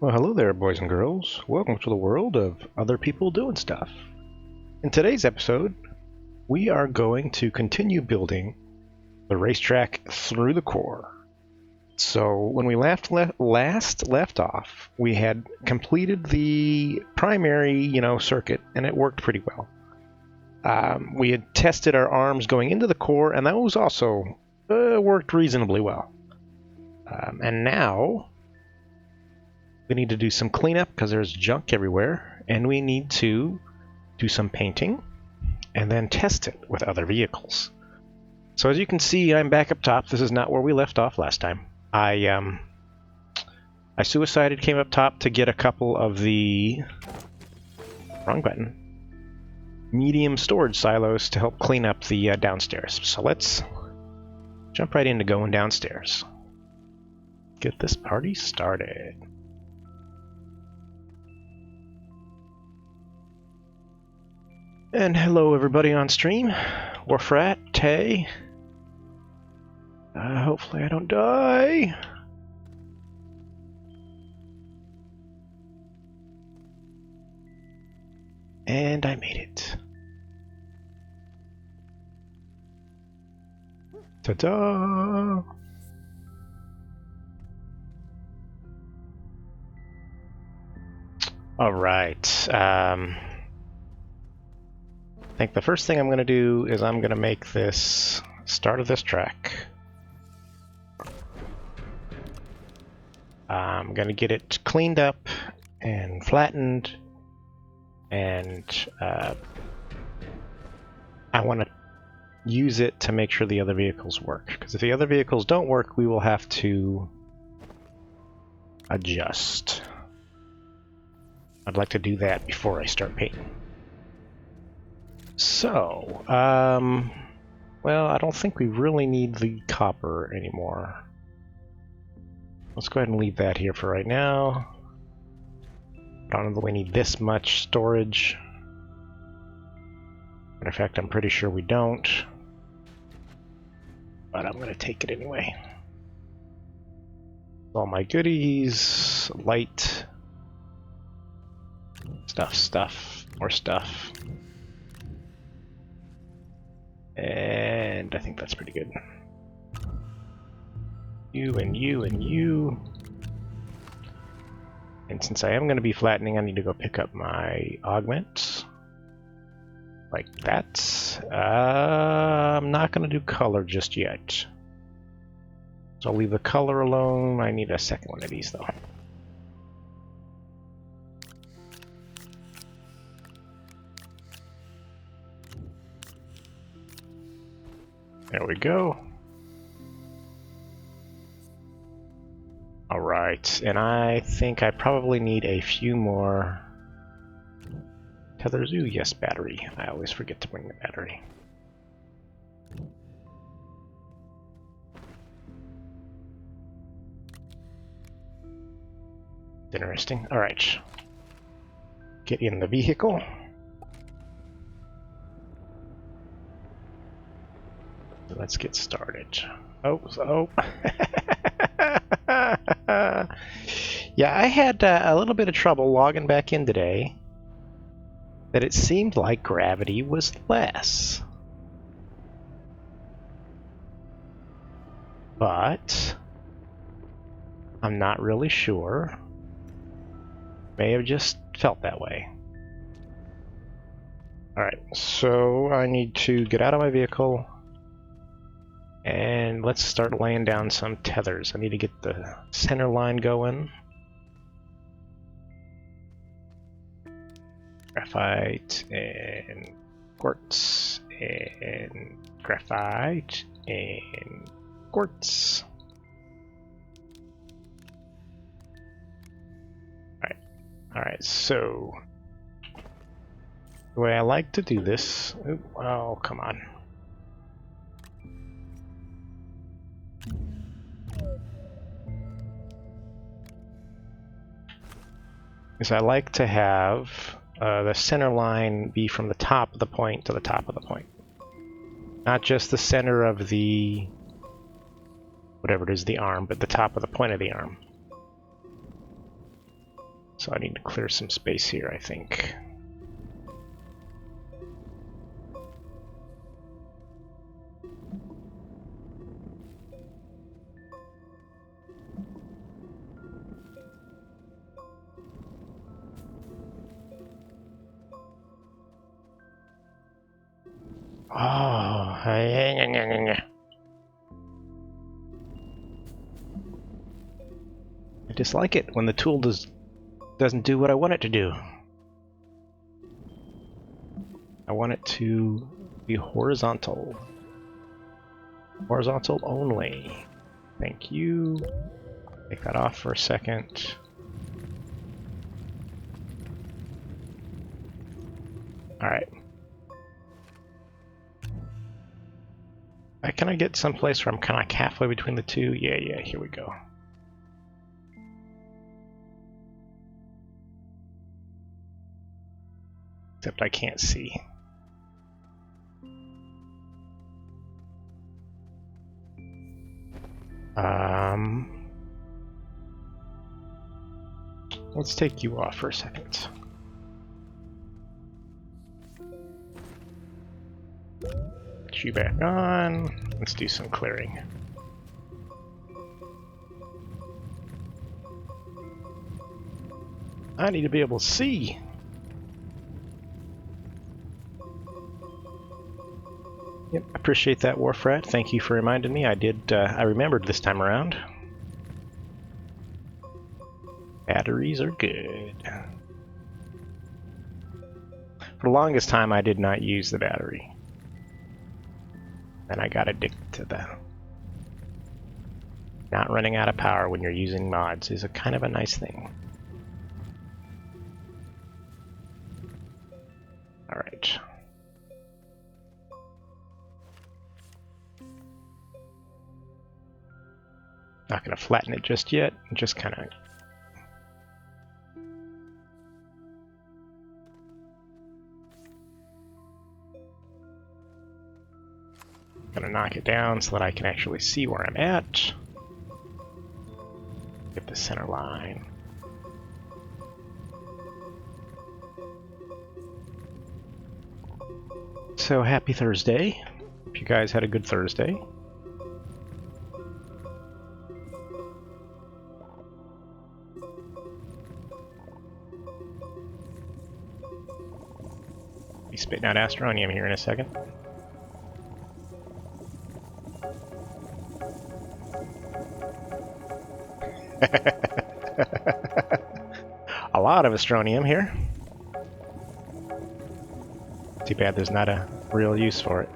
Well, hello there, boys and girls. Welcome to the world of other people doing stuff. In today's episode, we are going to continue building the racetrack through the core. So when we last left off, we had completed the primary, circuit, and it worked pretty well. We had tested our arms going into the core, and those also worked reasonably well. And now we need to do some cleanup because there's junk everywhere, and we need to do some painting and then test it with other vehicles. So as you can see, I'm back up top. This is not where we left off last time. I suicided, came up top to get a couple of the medium storage silos to help clean up the downstairs. So let's jump right into going downstairs. Get this party started. And hello everybody on stream. Warfrat, Tay. Hopefully I don't die. And I made it. Ta-da! All right. I think the first thing I'm going to do is I'm going to make this start of this track. I'm going to get it cleaned up and flattened, and I want to use it to make sure the other vehicles work, because if the other vehicles don't work, we will have to adjust. I'd like to do that before I start painting. So, well, I don't think we really need the copper anymore. Let's go ahead and leave that here for right now. I don't know that we need this much storage. Matter of fact, I'm pretty sure we don't. But I'm going to take it anyway. All my goodies, light, stuff, more stuff. And I think that's pretty good. You and you and you. And since I am going to be flattening, I need to go pick up my augments. Like that. I'm not going to do color just yet. So I'll leave the color alone. I need a second one of these though. There we go. Alright, and I think I probably need a few more tethers. Ooh, yes, battery. I always forget to bring the battery. Interesting. Alright. Get in the vehicle. Let's get started. Oh. Yeah, I had a little bit of trouble logging back in today. That it seemed like gravity was less. But I'm not really sure. May have just felt that way. Alright, so I need to get out of my vehicle. And let's start laying down some tethers. I need to get the center line going. Graphite and quartz and graphite and quartz. Alright, so the way I like to do this. Oh, come on. Is I like to have the center line be from the top of the point to the top of the point. Not just the center of the, whatever it is, the arm, but the top of the point of the arm. So I need to clear some space here, I think. Oh, I dislike it when the tool doesn't do what I want it to do. I want it to be horizontal. Horizontal only. Thank you. Take that off for a second. Alright. Can I get someplace where I'm kind of like halfway between the two? Yeah, here we go. Except I can't see. Let's take you off for a second. Put you back on. Let's do some clearing. I need to be able to see. Yep, appreciate that, Warfrat. Thank you for reminding me. I remembered this time around. Batteries are good. For the longest time, I did not use the battery. And I got addicted to that. Not running out of power when you're using mods is a kind of a nice thing. Alright. Not going to flatten it just yet, just kind of... Gonna knock it down so that I can actually see where I'm at. Get the center line. So happy Thursday. Hope you guys had a good Thursday. Be spitting out Astronium here in a second. A lot of Astronium here. Too bad there's not a real use for it.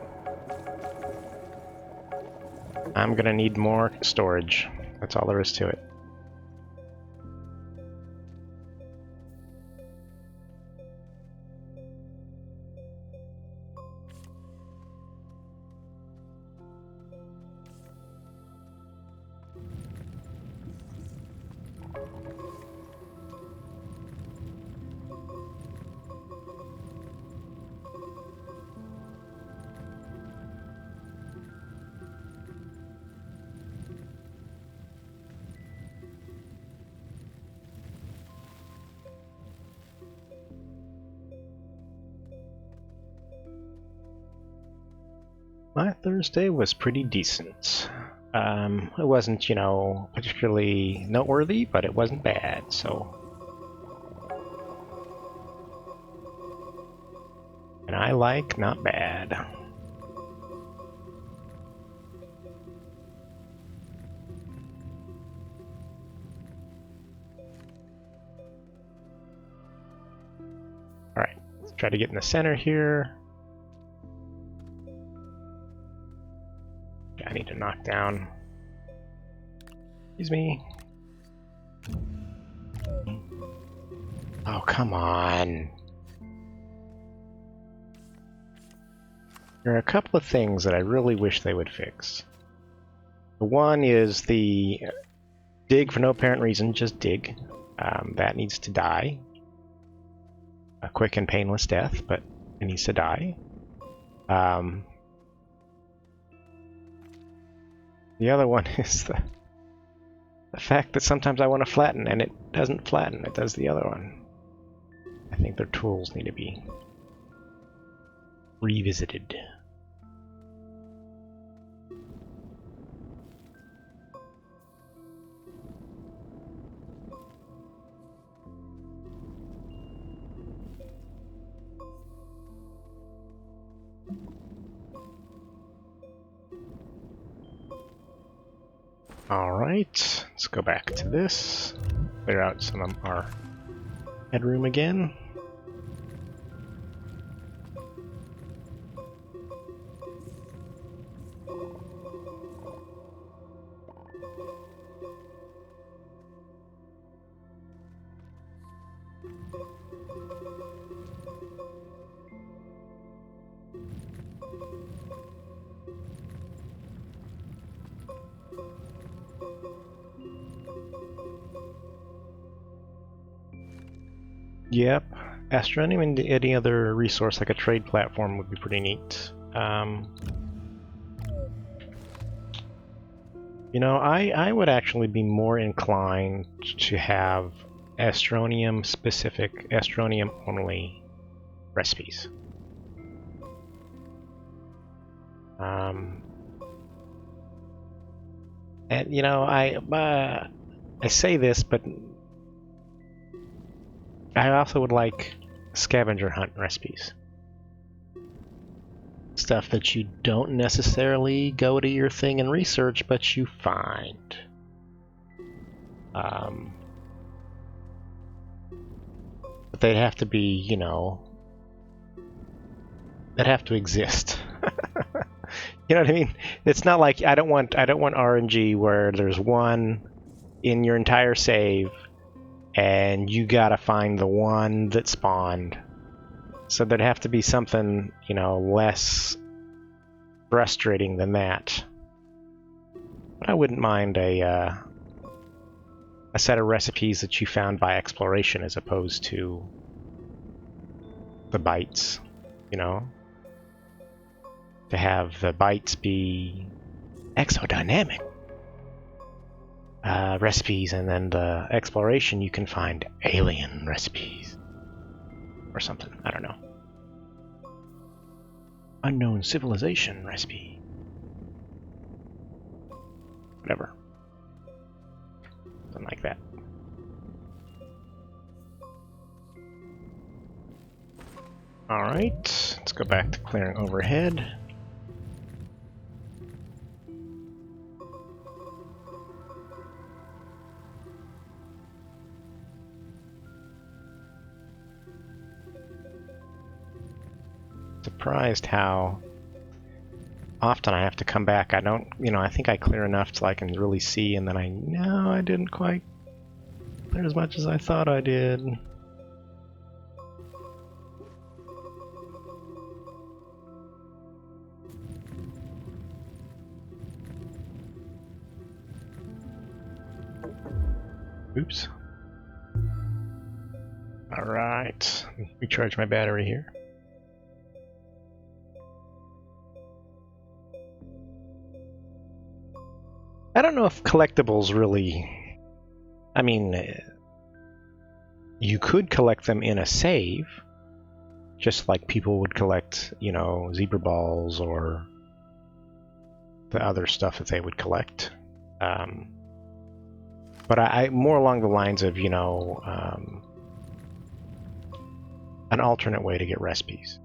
I'm gonna need more storage. That's all there is to it. My Thursday was pretty decent. It wasn't, you know, particularly noteworthy, but it wasn't bad, so... And I like not bad. Alright, let's try to get in the center here. I need to knock down. Excuse me. Oh, come on. There are a couple of things that I really wish they would fix. The one is the dig for no apparent reason, just dig. That needs to die. A quick and painless death, but it needs to die. The other one is the the fact that sometimes I want to flatten and it doesn't flatten, it does the other one. I think their tools need to be revisited. Alright, let's go back to this. Clear out some of our headroom again. Yep. Astroneer and any other resource like a trade platform would be pretty neat. You know, I would actually be more inclined to have Astronium-specific, Astronium-only recipes. And, you know, I say this, but I also would like scavenger hunt recipes. Stuff that you don't necessarily go to your thing and research, but you find. But they'd have to be, you know, they'd have to exist. You know what I mean? It's not like I don't want RNG where there's one in your entire save and you gotta find the one that spawned. So there'd have to be something, you know, less frustrating than that. But I wouldn't mind a set of recipes that you found by exploration as opposed to the bytes, you know? To have the bytes be exodynamic recipes, and then the exploration you can find alien recipes. Or something, I don't know. Unknown civilization recipe. Whatever. Something like that. Alright, let's go back to clearing overhead. Surprised how often I have to come back. I don't, you know, I think I clear enough so I can really see, and then I didn't quite clear as much as I thought I did. Oops. Alright, recharge my battery here. I don't know if collectibles really... I mean, you could collect them in a save, just like people would collect, you know, zebra balls or the other stuff that they would collect. But I more along the lines of, you know, an alternate way to get recipes.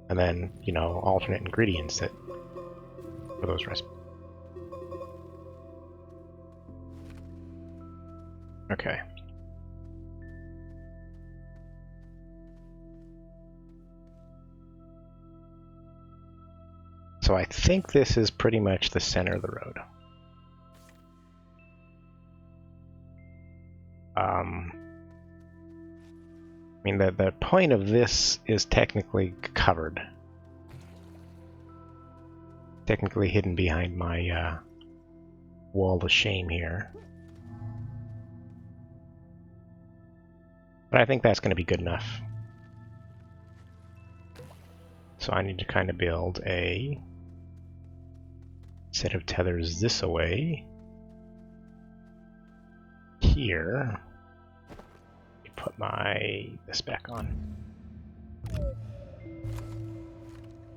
And then, you know, alternate ingredients that for those recipes. Okay. So I think this is pretty much the center of the road. I mean, the point of this is technically covered. Technically hidden behind my wall of shame here. But I think that's going to be good enough. So I need to kind of build a set of tethers this away. here. Put this back on.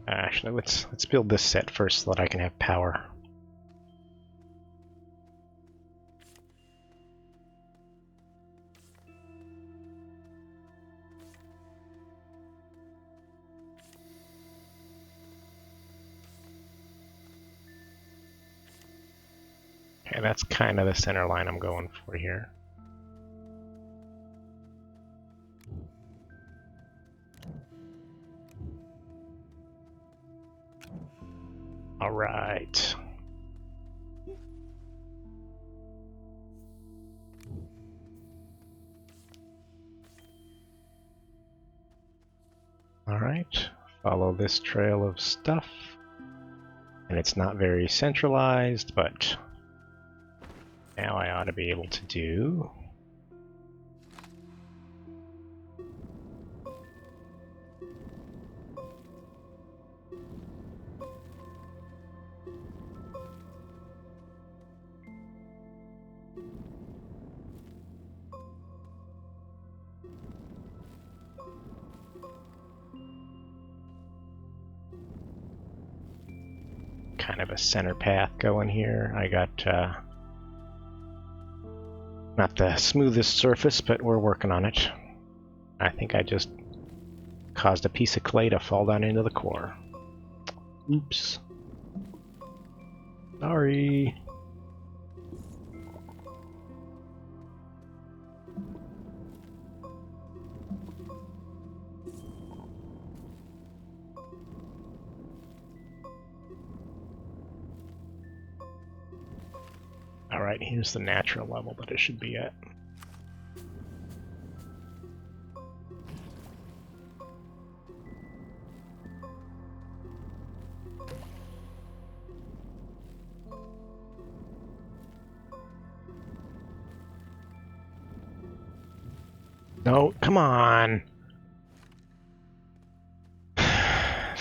Actually, let's build this set first so that I can have power. Okay, that's kind of the center line I'm going for here. All right. All right. Follow this trail of stuff. And it's not very centralized, but now I ought to be able to do. Kind of a center path going here. I got not the smoothest surface, but we're working on it. I think I just caused a piece of clay to fall down into the core. Oops. Sorry. Alright, here's the natural level that it should be at. No, come on!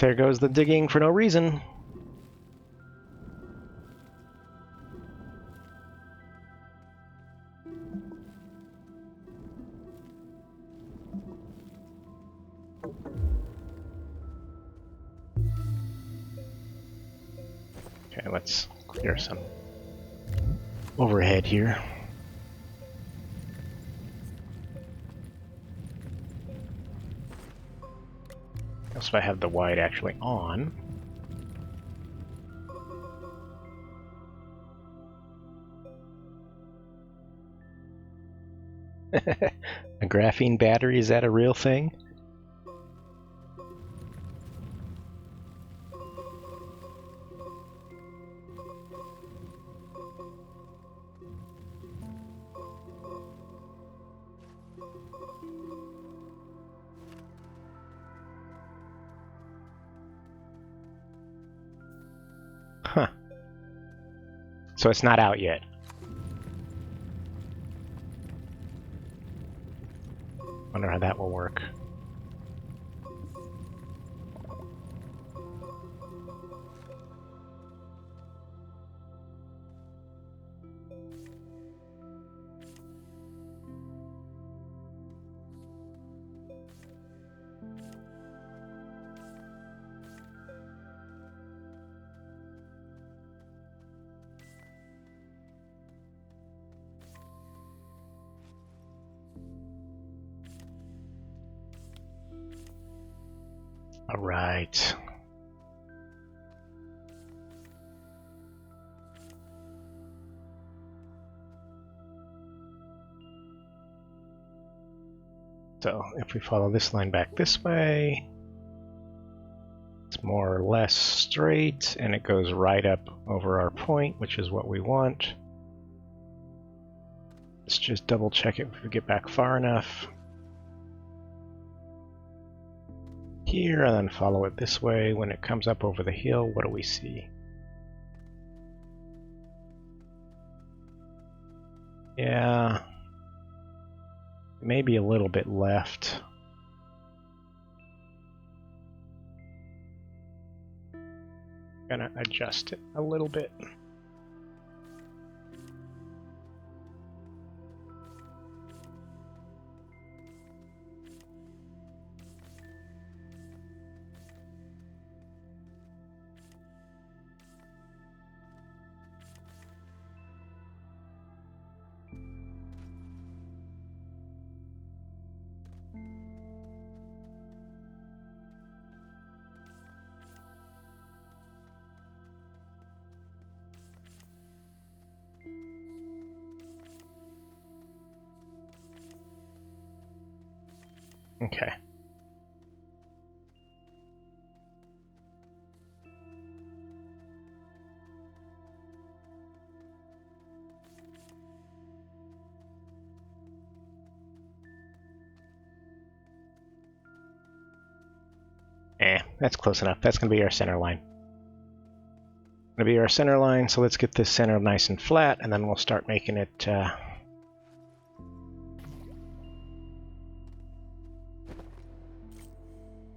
There goes the digging for no reason. Okay, let's clear some overhead here. So I have the wide actually on. A graphene battery, is that a real thing? Huh. So it's not out yet. Wonder how that will work. All right. So if we follow this line back this way, it's more or less straight, and it goes right up over our point, which is what we want. Let's just double check it if we get back far enough. Here, and then follow it this way. When it comes up over the hill, what do we see? Yeah, maybe a little bit left. Gonna adjust it a little bit. Okay. That's close enough. That's going to be our center line. Going to be our center line, so let's get this center nice and flat, and then we'll start making it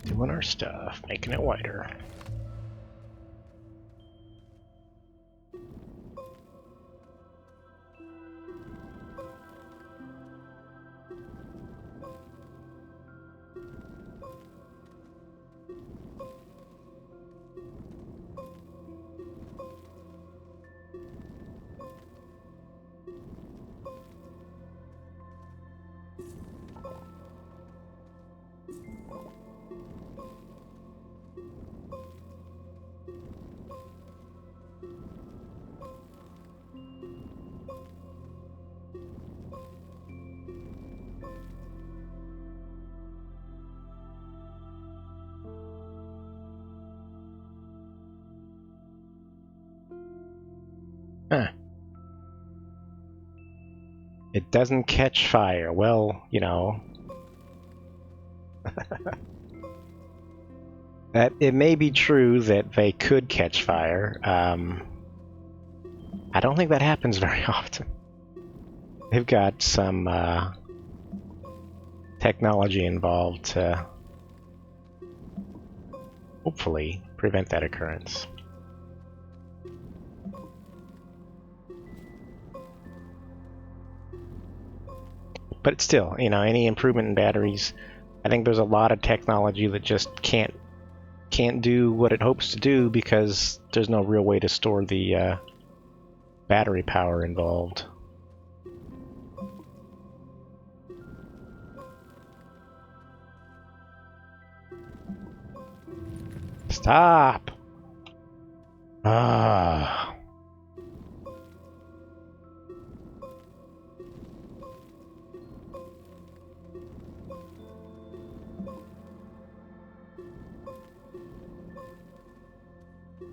doing our stuff, making it wider. Huh. It doesn't catch fire. Well, you know. That it may be true that they could catch fire. I don't think that happens very often. They've got some technology involved to hopefully prevent that occurrence. But still, you know, any improvement in batteries, I think there's a lot of technology that just can't do what it hopes to do because there's no real way to store the battery power involved. Stop! Ah.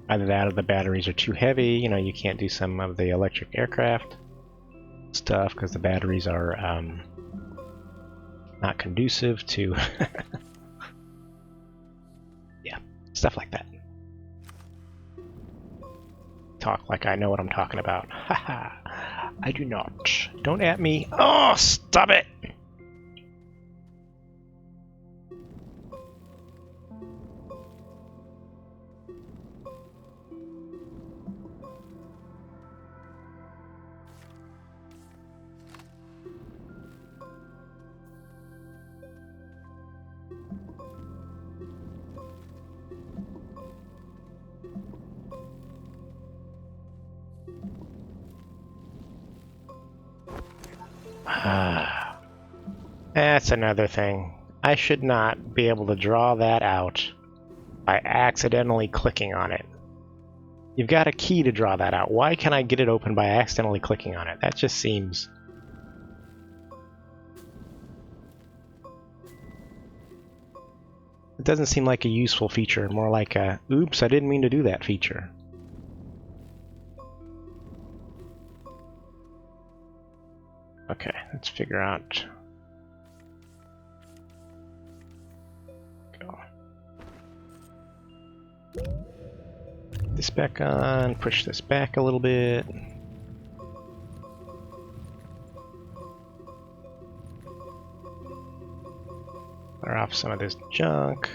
Either that or the batteries are too heavy. You know, you can't do some of the electric aircraft stuff because the batteries are not conducive to yeah, stuff like that. Talk like I know what I'm talking about. Haha, I do not. Don't at me. Oh, stop it! That's another thing. I should not be able to draw that out by accidentally clicking on it. You've got a key to draw that out. Why can't I get it open by accidentally clicking on it? That just seems... It doesn't seem like a useful feature, more like a, oops, I didn't mean to do that feature. Okay, let's figure out... Go. Put this back on, push this back a little bit. Clear off some of this junk.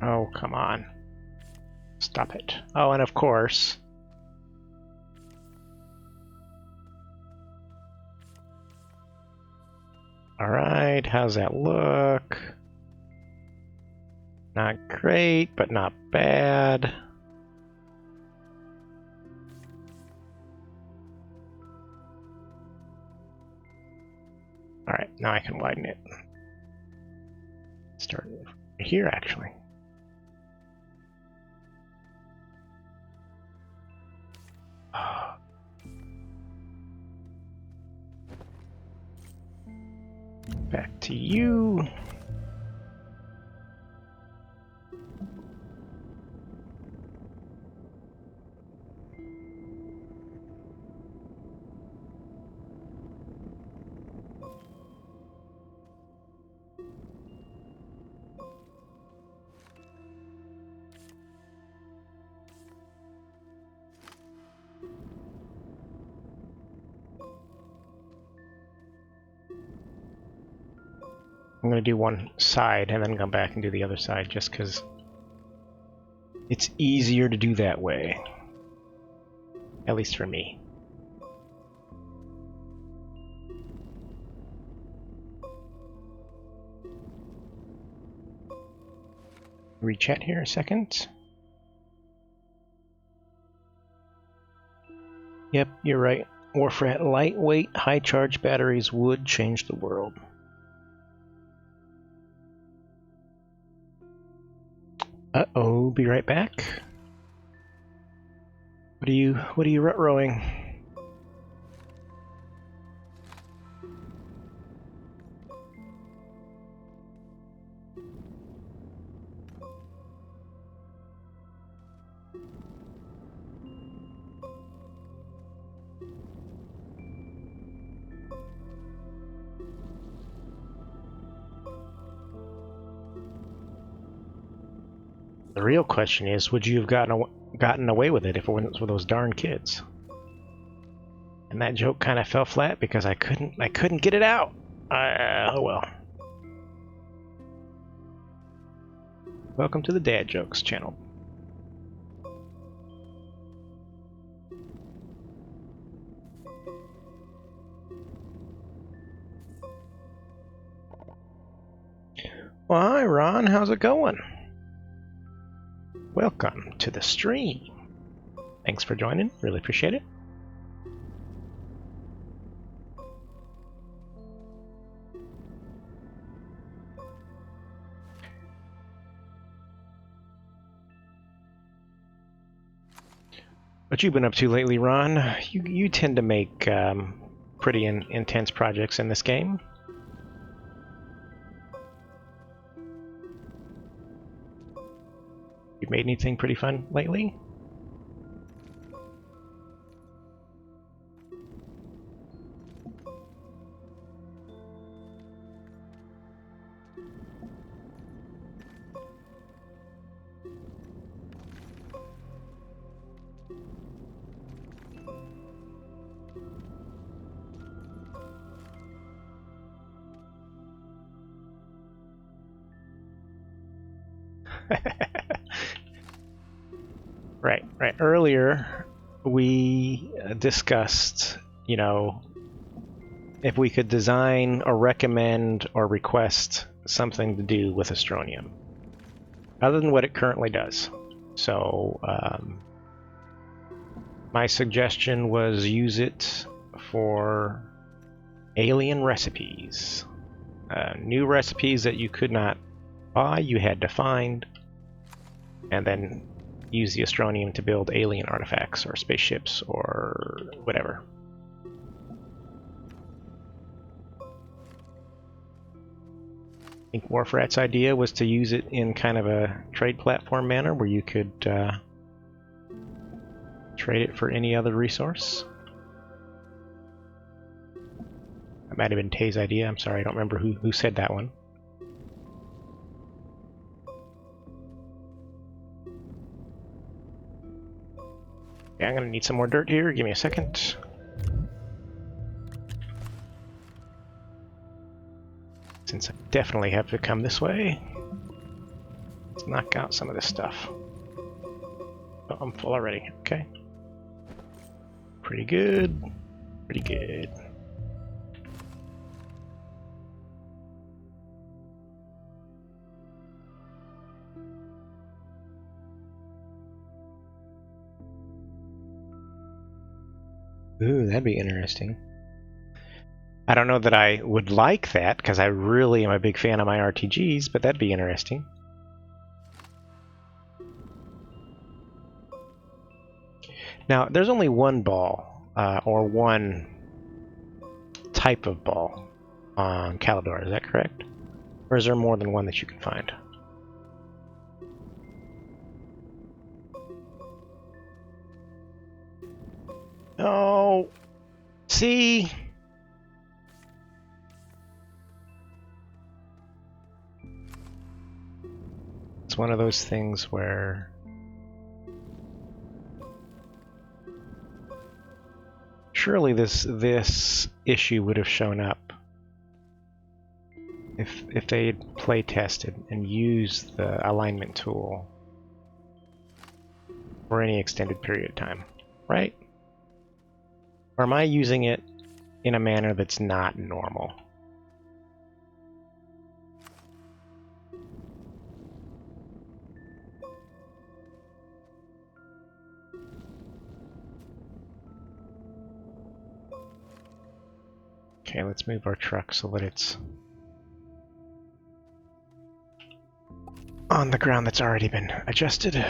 Oh, come on. Stop it. Oh, and of course... Alright, how's that look? Not great, but not bad. Alright, now I can widen it. Start here, actually. to you. I'm going to do one side and then come back and do the other side just because it's easier to do that way. At least for me. Rechat here a second. Yep, you're right. Warfrat lightweight, high charge batteries would change the world. Uh-oh, be right back. What are you rut-rowing? The real question is, would you have gotten away with it if it wasn't for those darn kids? And that joke kind of fell flat because I couldn't get it out. Oh well. Welcome to the Dad Jokes channel. Well, hi Ron, how's it going? Welcome to the stream. Thanks for joining, really appreciate it. What you been up to lately, Ron? You tend to make pretty intense projects in this game. You made anything pretty fun lately? Right. Earlier, we discussed, you know, if we could design or recommend or request something to do with Astronium, other than what it currently does. So, my suggestion was use it for alien recipes. New recipes that you could not buy, you had to find, and then use the Astronium to build alien artifacts or spaceships or whatever. I think Warfrat's idea was to use it in kind of a trade platform manner where you could trade it for any other resource. That might have been Tay's idea. I'm sorry, I don't remember who said that one. Yeah, I'm gonna need some more dirt here. Give me a second. Since I definitely have to come this way, let's knock out some of this stuff. Oh, I'm full already. Okay. Pretty good. Pretty good. Ooh, that'd be interesting. I don't know that I would like that, because I really am a big fan of my RTGs, but that'd be interesting. Now, there's only one ball, or one type of ball. on Calidor, is that correct? Or is there more than one that you can find? Oh, see? It's one of those things where surely this issue would have shown up if they had play tested and used the alignment tool for any extended period of time, right? Or am I using it in a manner that's not normal? Okay, let's move our truck so that it's on the ground that's already been adjusted.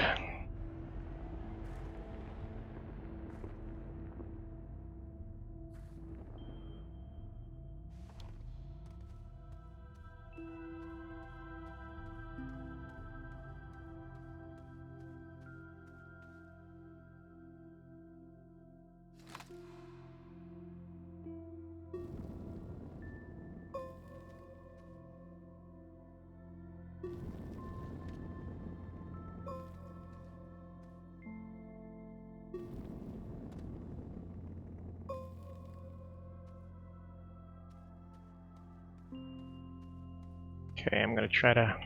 Okay, I'm gonna try to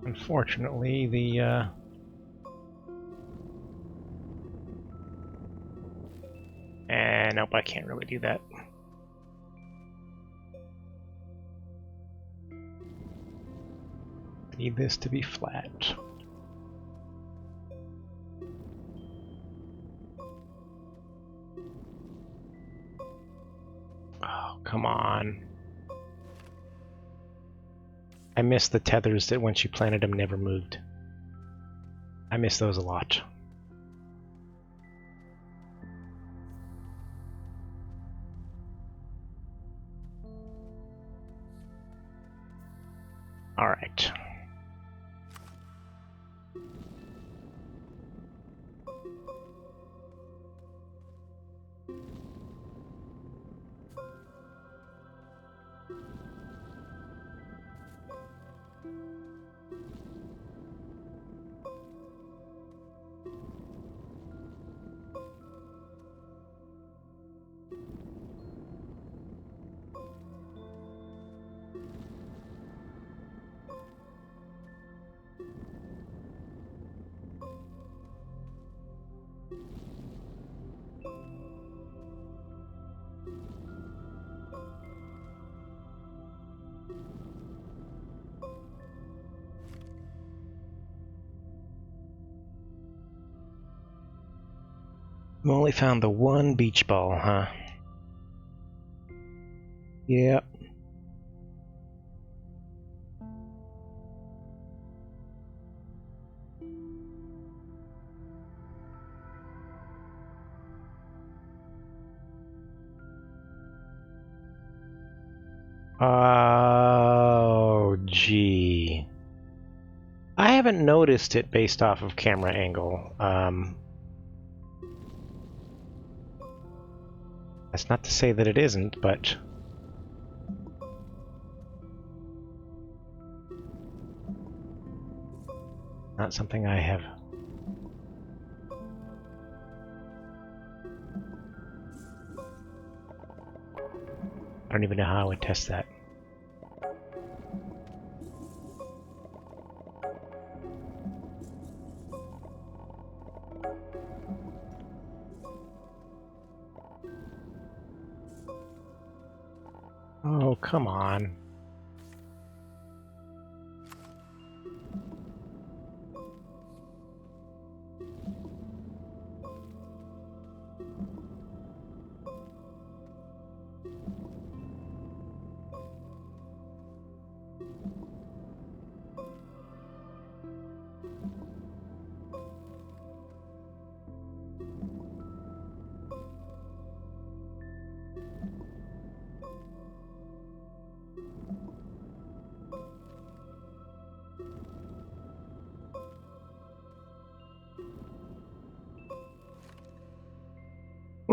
unfortunately the nope, I can't really do that. Need this to be flat. Oh, come on. I miss the tethers that once you planted them never moved. I miss those a lot. All right. We only found the one beach ball, huh? Yep. Oh, gee. I haven't noticed it based off of camera angle. That's not to say that it isn't, but not something I have. I don't even know how I would test that. Oh, come on.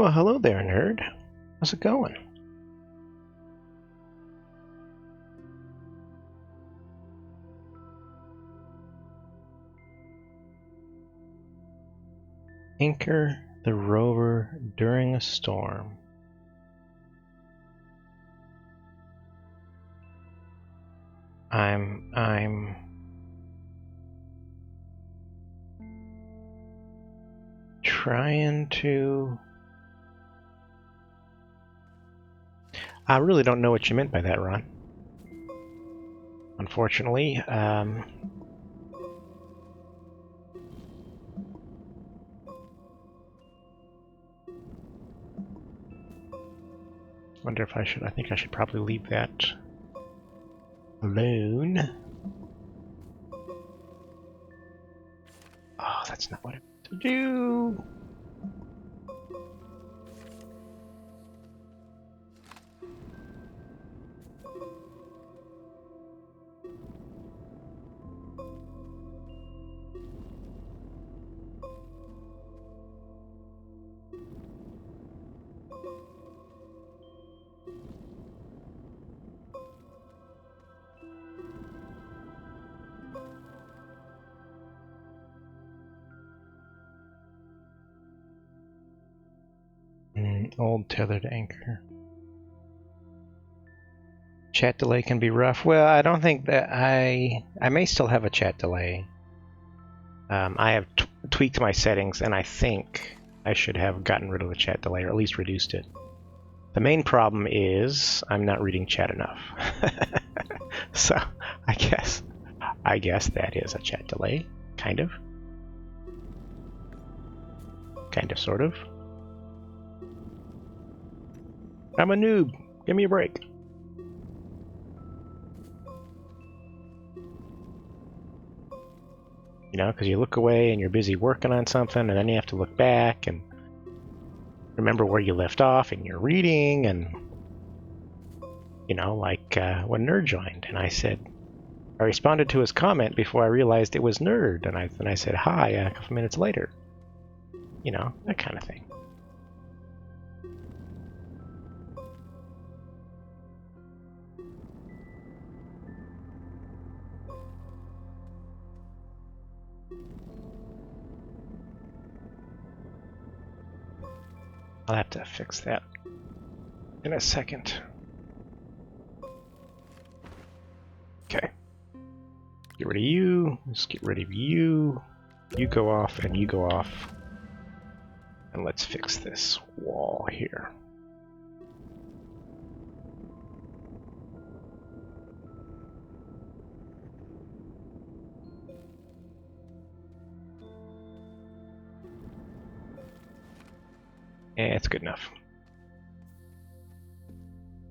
Well, hello there, nerd. How's it going? Anchor the rover during a storm. I'm trying to... I really don't know what you meant by that, Ron. Unfortunately, wonder if I should... I think I should probably leave that alone. Oh, that's not what I meant to do. Old tethered anchor. Chat delay can be rough. Well, I don't think that I may still have a chat delay. I have tweaked my settings, and I think I should have gotten rid of the chat delay, or at least reduced it. The main problem is I'm not reading chat enough. So I guess that is a chat delay, kind of, sort of. I'm a noob. Give me a break. You know, because you look away and you're busy working on something, and then you have to look back and remember where you left off and you're reading, and, you know, like when Nerd joined, and I responded to his comment before I realized it was Nerd, and I said hi a couple minutes later. You know, that kind of thing. I'll have to fix that in a second. Okay. Get rid of you. Let's get rid of you. You go off and you go off. And let's fix this wall here. It's good enough.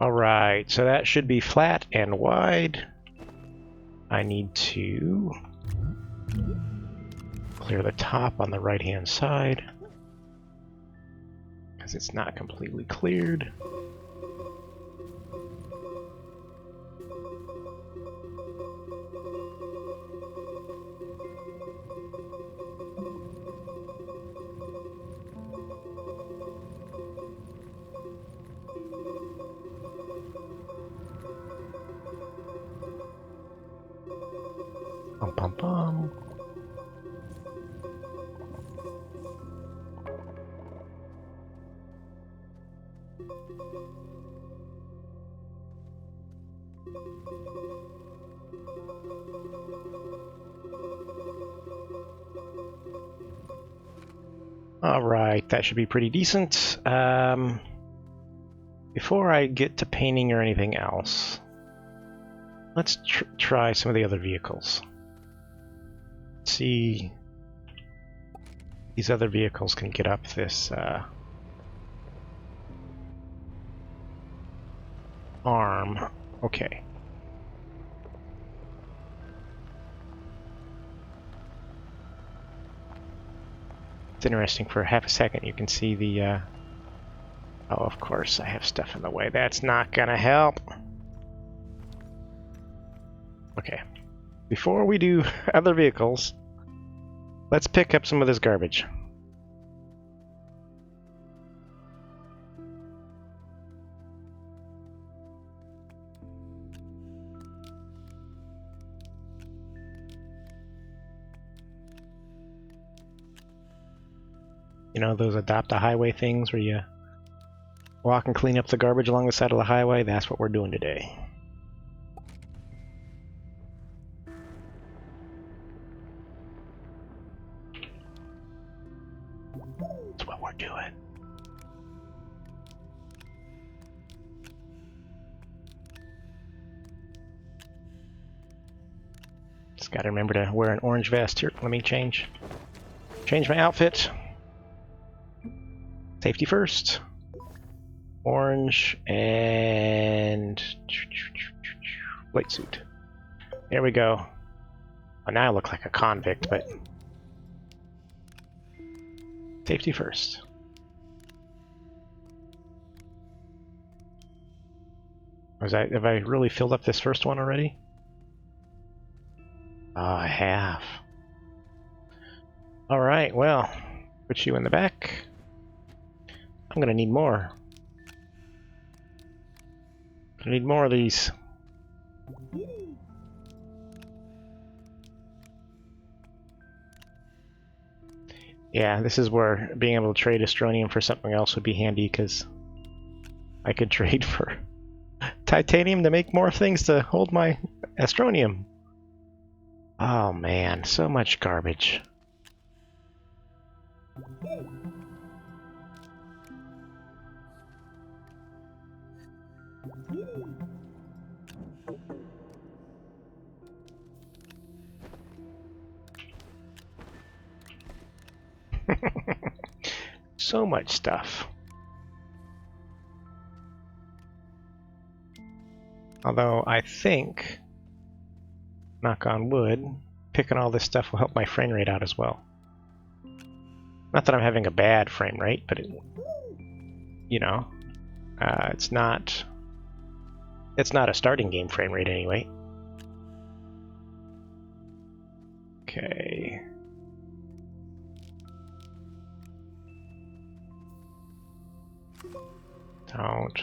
Alright, so that should be flat and wide. I need to clear the top on the right-hand side, because it's not completely cleared. Bum, bum, bum. All right, that should be pretty decent. Before I get to painting or anything else, let's try some of the other vehicles. See, these other vehicles can get up this arm. Okay. It's interesting. For half a second you can see the oh, of course I have stuff in the way. That's not gonna help. Okay. Before we do other vehicles, let's pick up some of this garbage. You know, those adopt a highway things where you walk and clean up the garbage along the side of the highway? That's what we're doing today. That's what we're doing. Just gotta remember to wear an orange vest. Here, let me change my outfit. Safety first. Orange and white suit. There we go. Well, now I look like a convict, but safety first. Have I really filled up this first one already? Oh, I have. Alright, well, put you in the back. I'm gonna need more. I need more of these. Yeah, this is where being able to trade Astronium for something else would be handy, because I could trade for titanium to make more things to hold my Astronium. Oh man, so much garbage. So much stuff. Although I think, knock on wood, picking all this stuff will help my frame rate out as well. Not that I'm having a bad frame rate, but you know, it's not a starting game frame rate anyway. Okay. Don't.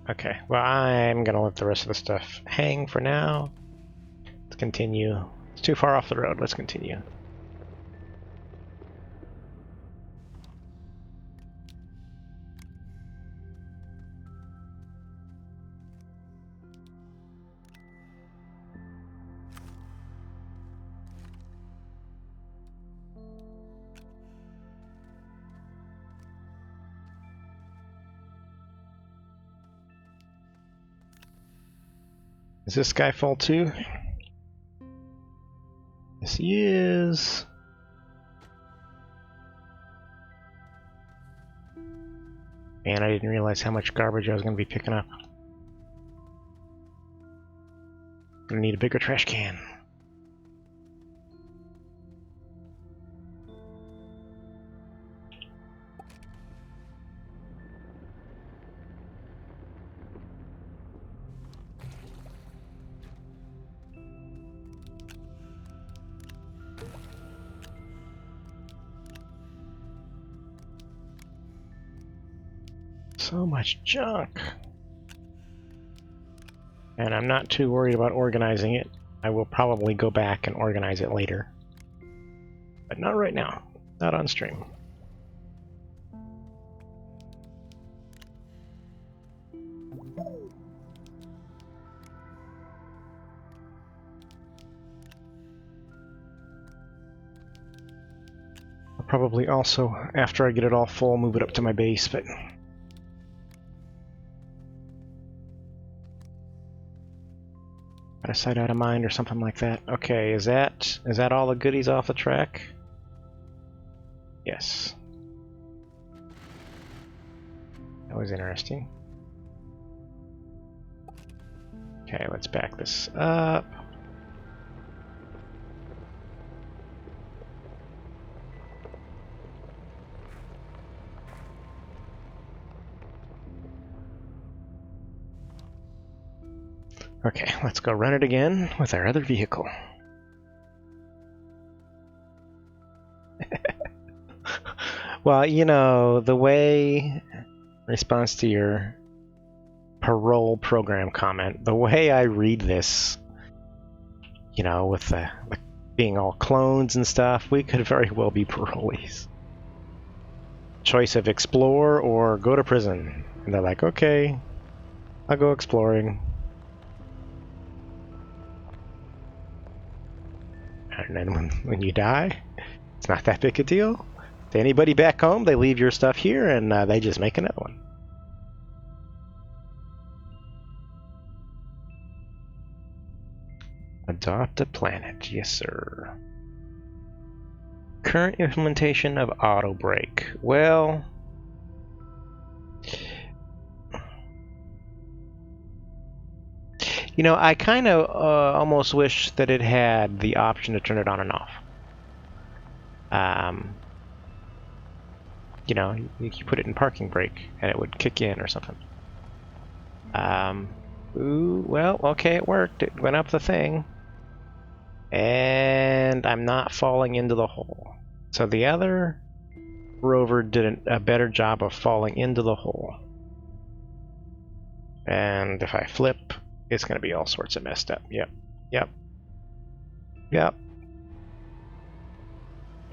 Okay, well, I'm gonna let the rest of the stuff hang for now. Let's continue. It's too far off the road. Let's continue. Is this guy full too? Yes, he is. Man, I didn't realize how much garbage I was going to be picking up. Gonna need a bigger trash can. So much junk. And I'm not too worried about organizing it. I will probably go back and organize it later. But not right now. Not on stream. I'll probably also, after I get it all full, move it up to my base, but out of sight, out of mind, or something like that. Okay, is that all the goodies off the track? Yes. That was interesting. Okay, let's back this up. Okay, let's go run it again with our other vehicle. Well, you know, the way, in response to your parole program comment, the way I read this, You know, with the being all clones and stuff, we could very well be parolees. Choice of explore or go to prison. And they're like, okay, I'll go exploring. And then when you die, it's not that big a deal. To anybody back home, they leave your stuff here and they just make another one. Adopt a planet, yes sir. Current implementation of auto brake. Well, you know, I kind of almost wish that it had the option to turn it on and off. You know, you put it in parking brake and it would kick in or something. Ooh, well, okay, it worked. It went up the thing. And I'm not falling into the hole. So the other rover did a better job of falling into the hole. And if I flip, it's going to be all sorts of messed up. Yep. Yeah,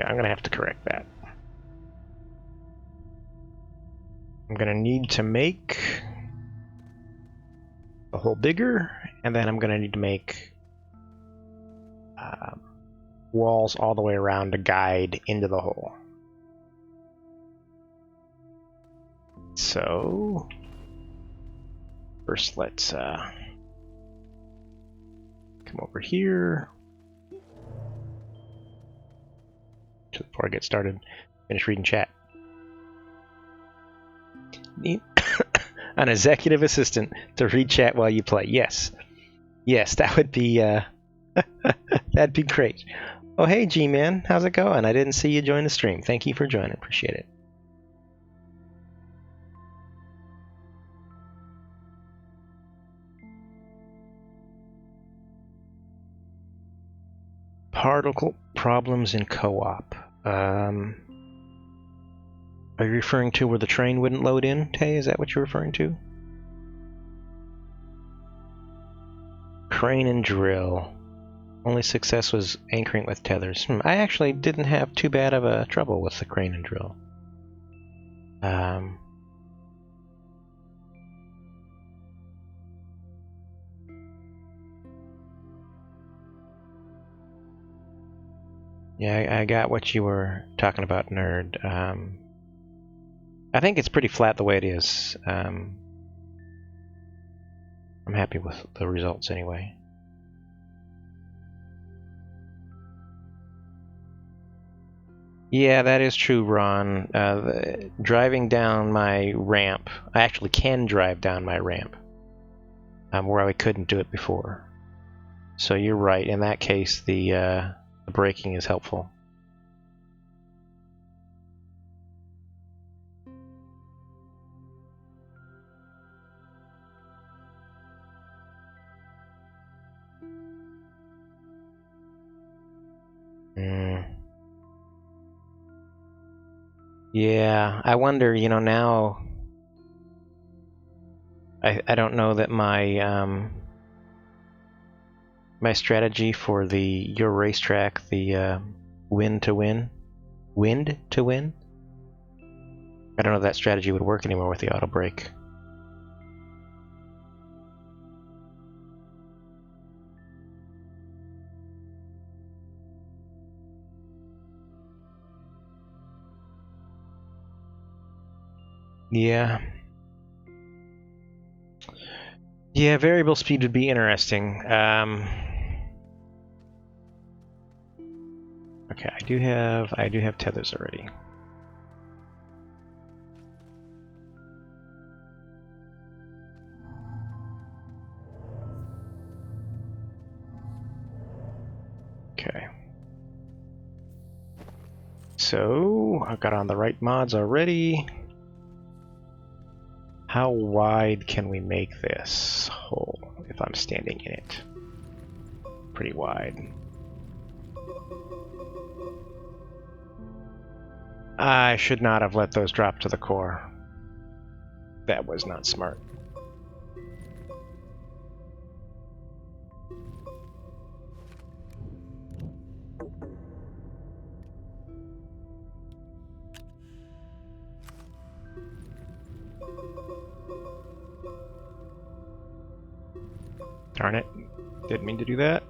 I'm going to have to correct that. I'm going to need to make the hole bigger, and then I'm going to need to make walls all the way around to guide into the hole. So first let's come over here. Before I get started, finish reading chat. Need an executive assistant to read chat while you play. Yes, that would be that'd be great. Oh hey G-Man, how's it going? I didn't see you join the stream. Thank you for joining, appreciate it. Particle problems in co-op. Are you referring to where the train wouldn't load in, Tay? Is that what you're referring to? Crane and drill. Only success was anchoring with tethers. I actually didn't have too bad of a trouble with the crane and drill. Yeah, I got what you were talking about, nerd. I think it's pretty flat the way it is. I'm happy with the results anyway. Yeah, that is true, Ron. Driving down my ramp, I actually can drive down my ramp, where I couldn't do it before. So you're right. In that case, the braking is helpful. Yeah, I wonder, you know, now I don't know that my my strategy for the your racetrack, the wind to win, I don't know if that strategy would work anymore with the auto brake. Yeah. Yeah, variable speed would be interesting. Okay, I do have tethers already. Okay. So, I've got on the right mods already. How wide can we make this hole if I'm standing in it? Pretty wide. I should not have let those drop to the core. That was not smart. Darn it. Didn't mean to do that.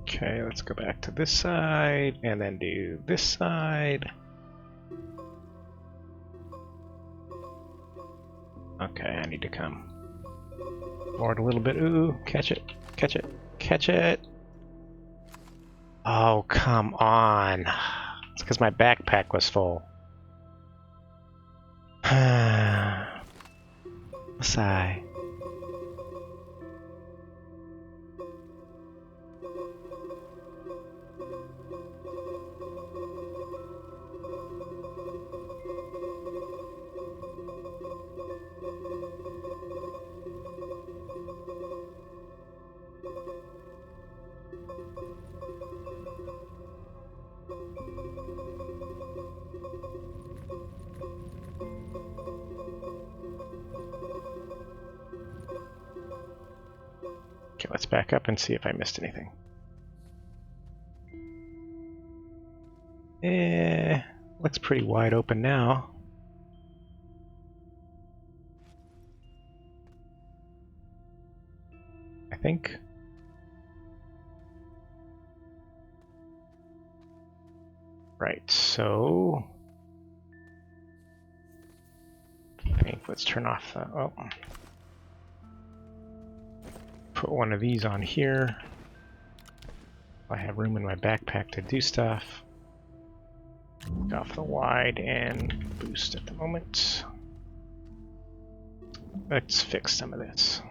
Okay, let's go back to this side and then do this side. Okay, I need to come forward a little bit. Ooh, catch it, catch it, catch it. Oh, come on. It's because my backpack was full. Sigh. Okay, let's back up and see if I missed anything. Looks pretty wide open now. I think. Right, so I think let's turn off the, oh. Put one of these on here. I have room in my backpack to do stuff. Off the wide and boost at the moment. Let's fix some of this.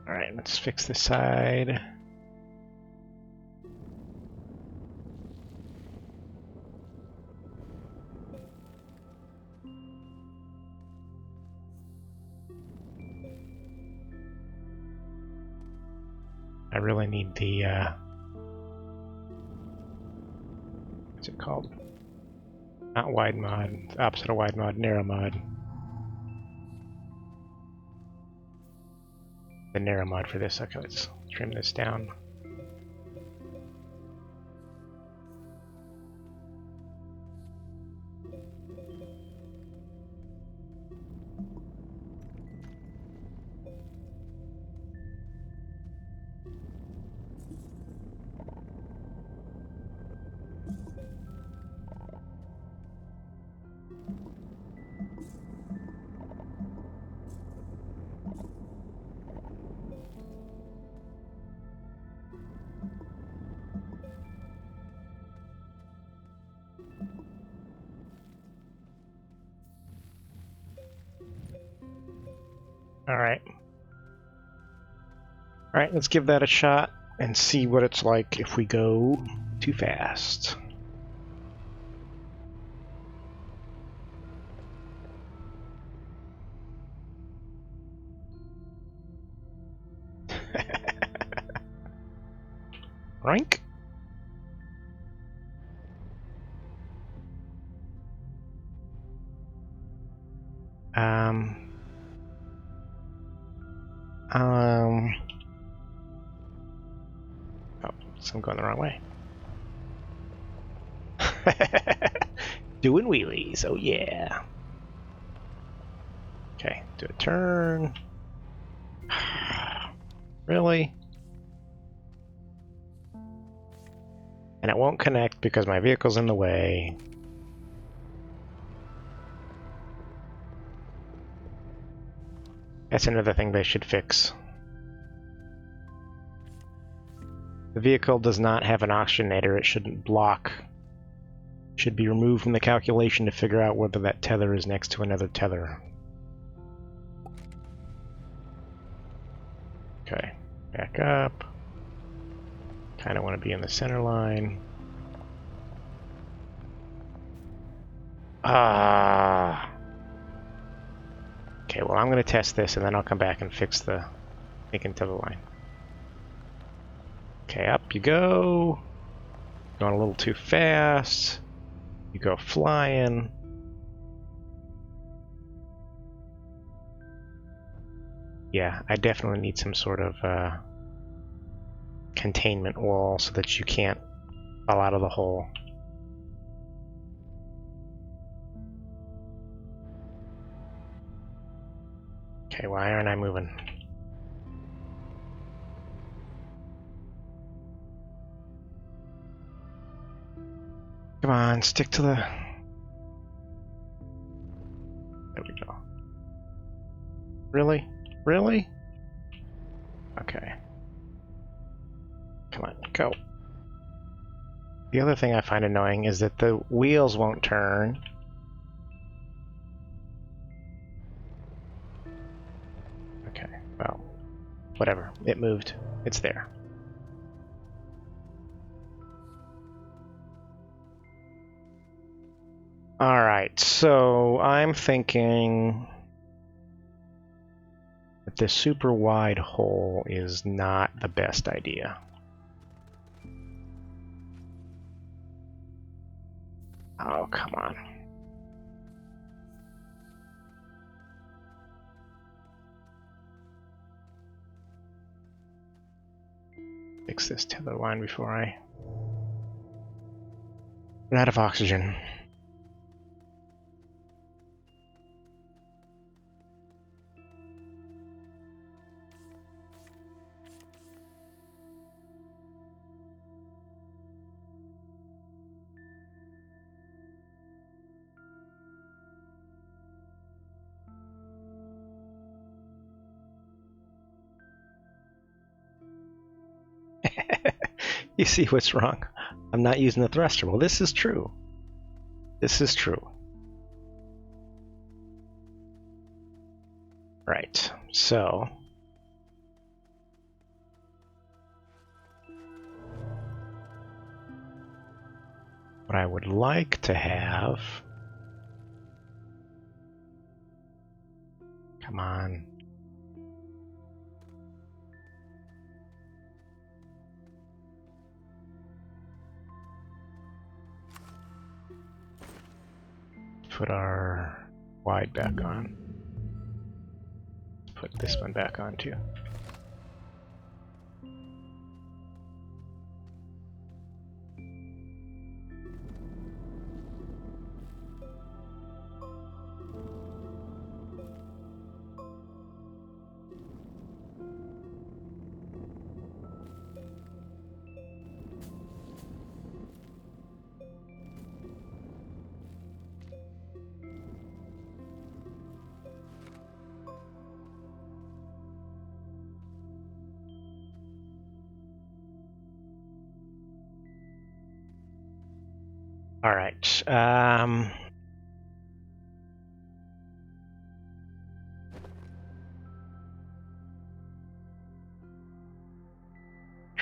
Alright, let's fix this side. I really need the, what's it called? Not wide mod, the opposite of wide mod, narrow mod. The narrow mod for this. Okay, let's trim this down. Alright. Alright, let's give that a shot and see what it's like if we go too fast. Rank? Oh, so I'm going the wrong way. Doing wheelies, oh yeah. Okay, do a turn. Really? And it won't connect because my vehicle's in the way. That's another thing they should fix. The vehicle does not have an oxygenator. It shouldn't block. It should be removed from the calculation to figure out whether that tether is next to another tether. Okay, back up. Kind of want to be in the center line. Ah. Okay, well, I'm going to test this, and then I'll come back and fix the making to the line. Okay, up you go. Going a little too fast. You go flying. Yeah, I definitely need some sort of containment wall so that you can't fall out of the hole. Okay, why aren't I moving? Come on, stick to the... There we go. Really? Really? Okay. Come on, go. The other thing I find annoying is that the wheels won't turn. Okay, well, whatever. It moved. It's there. Alright, so I'm thinking that this super wide hole is not the best idea. Oh, come on. Fix this tether line before I run out of oxygen. You see what's wrong? I'm not using the thruster. Well, this is true. This is true. Right, so... what I would like to have... Come on. Put our wide back on. Put this one back on too. All right. Trying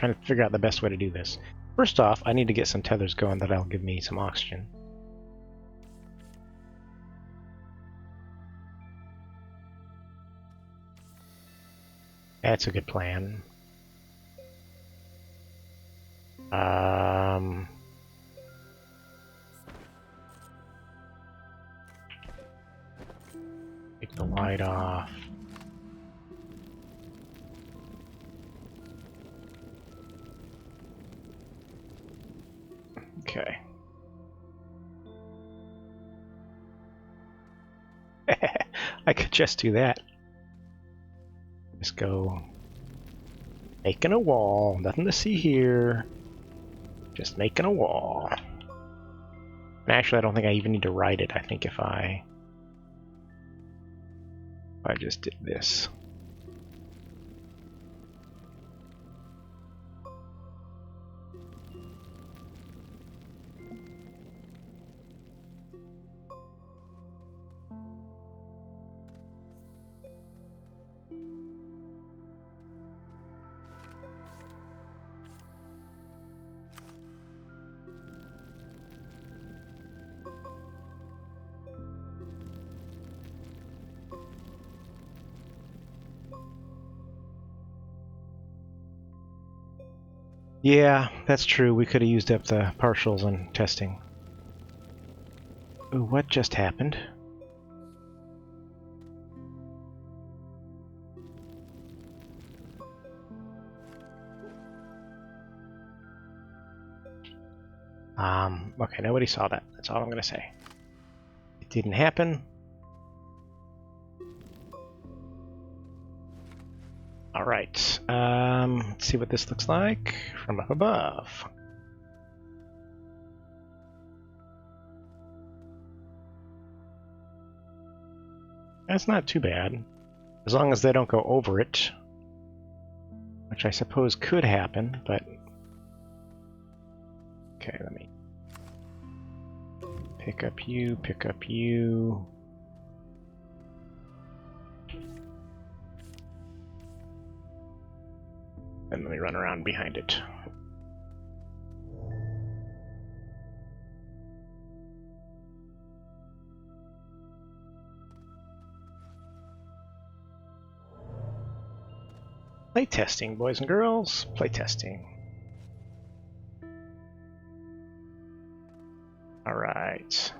to figure out the best way to do this. First off, I need to get some tethers going that'll give me some oxygen. That's a good plan. Take the light off. Okay. I could just do that. Just go making a wall. Nothing to see here. Just making a wall. And actually, I don't think I even need to write it. I think if I just did this. Yeah, that's true. We could have used up the partials and testing. Ooh, what just happened? Okay, nobody saw that. That's all I'm gonna say. It didn't happen. Alright, let's see what this looks like from up above. That's not too bad, as long as they don't go over it, which I suppose could happen, but... Okay, let me pick up you, pick up you. And let me run around behind it. Playtesting, boys and girls. Playtesting. Alright.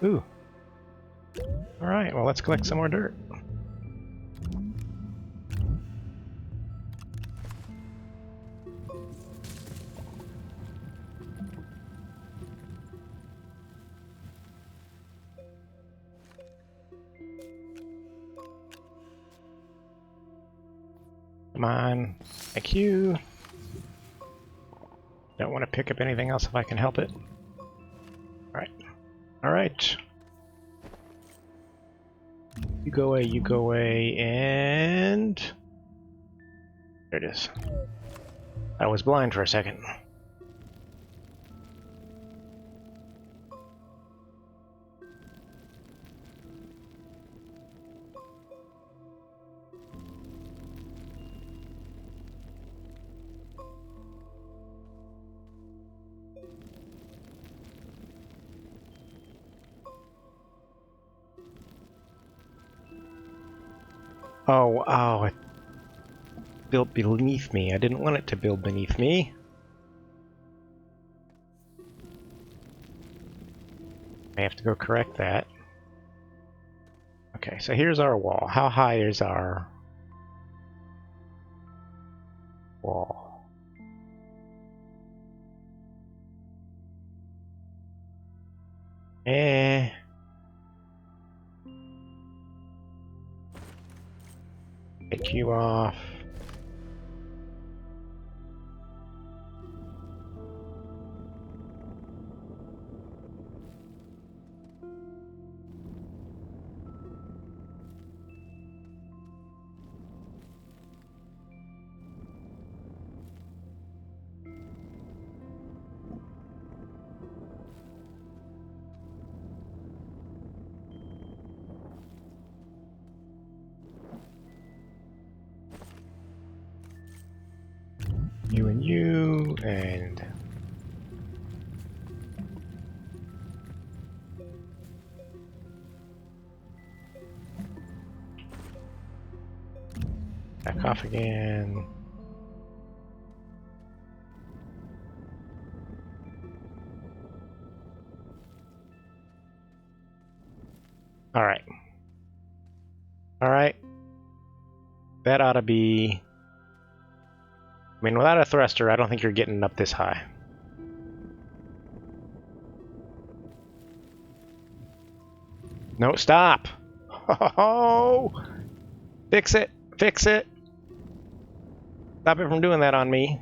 Ooh. Alright, well, let's collect some more dirt. Come on. Thank you. Don't want to pick up anything else if I can help it. Alright. Alright. You go away, and... There it is. I was blind for a second. Oh, it built beneath me. I didn't want it to build beneath me. I have to go correct that. Okay, so here's our wall. How high is our wall? Take you off. You and you, and... Back off again. Alright. Alright. That ought to be... I mean, without a thruster, I don't think you're getting up this high. No, stop! Oh! Fix it! Fix it! Stop it from doing that on me.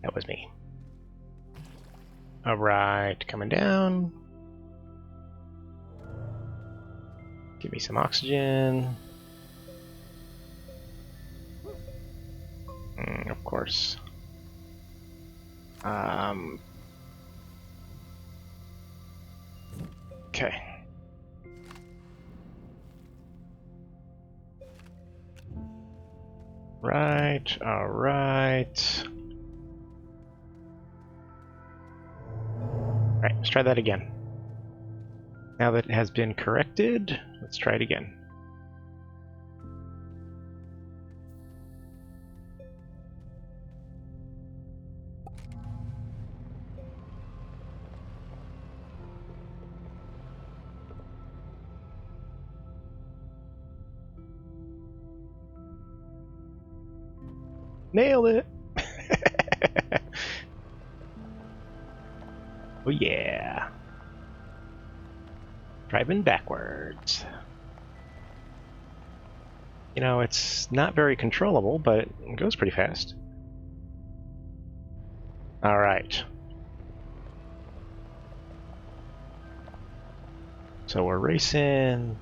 That was me. Alright, coming down. Give me some oxygen. Of course. Okay. Right, alright. Alright, let's try that again. Now that it has been corrected, let's try it again. Nailed it! Oh yeah! Driving backwards. You know, it's not very controllable, but it goes pretty fast. Alright. So we're racing.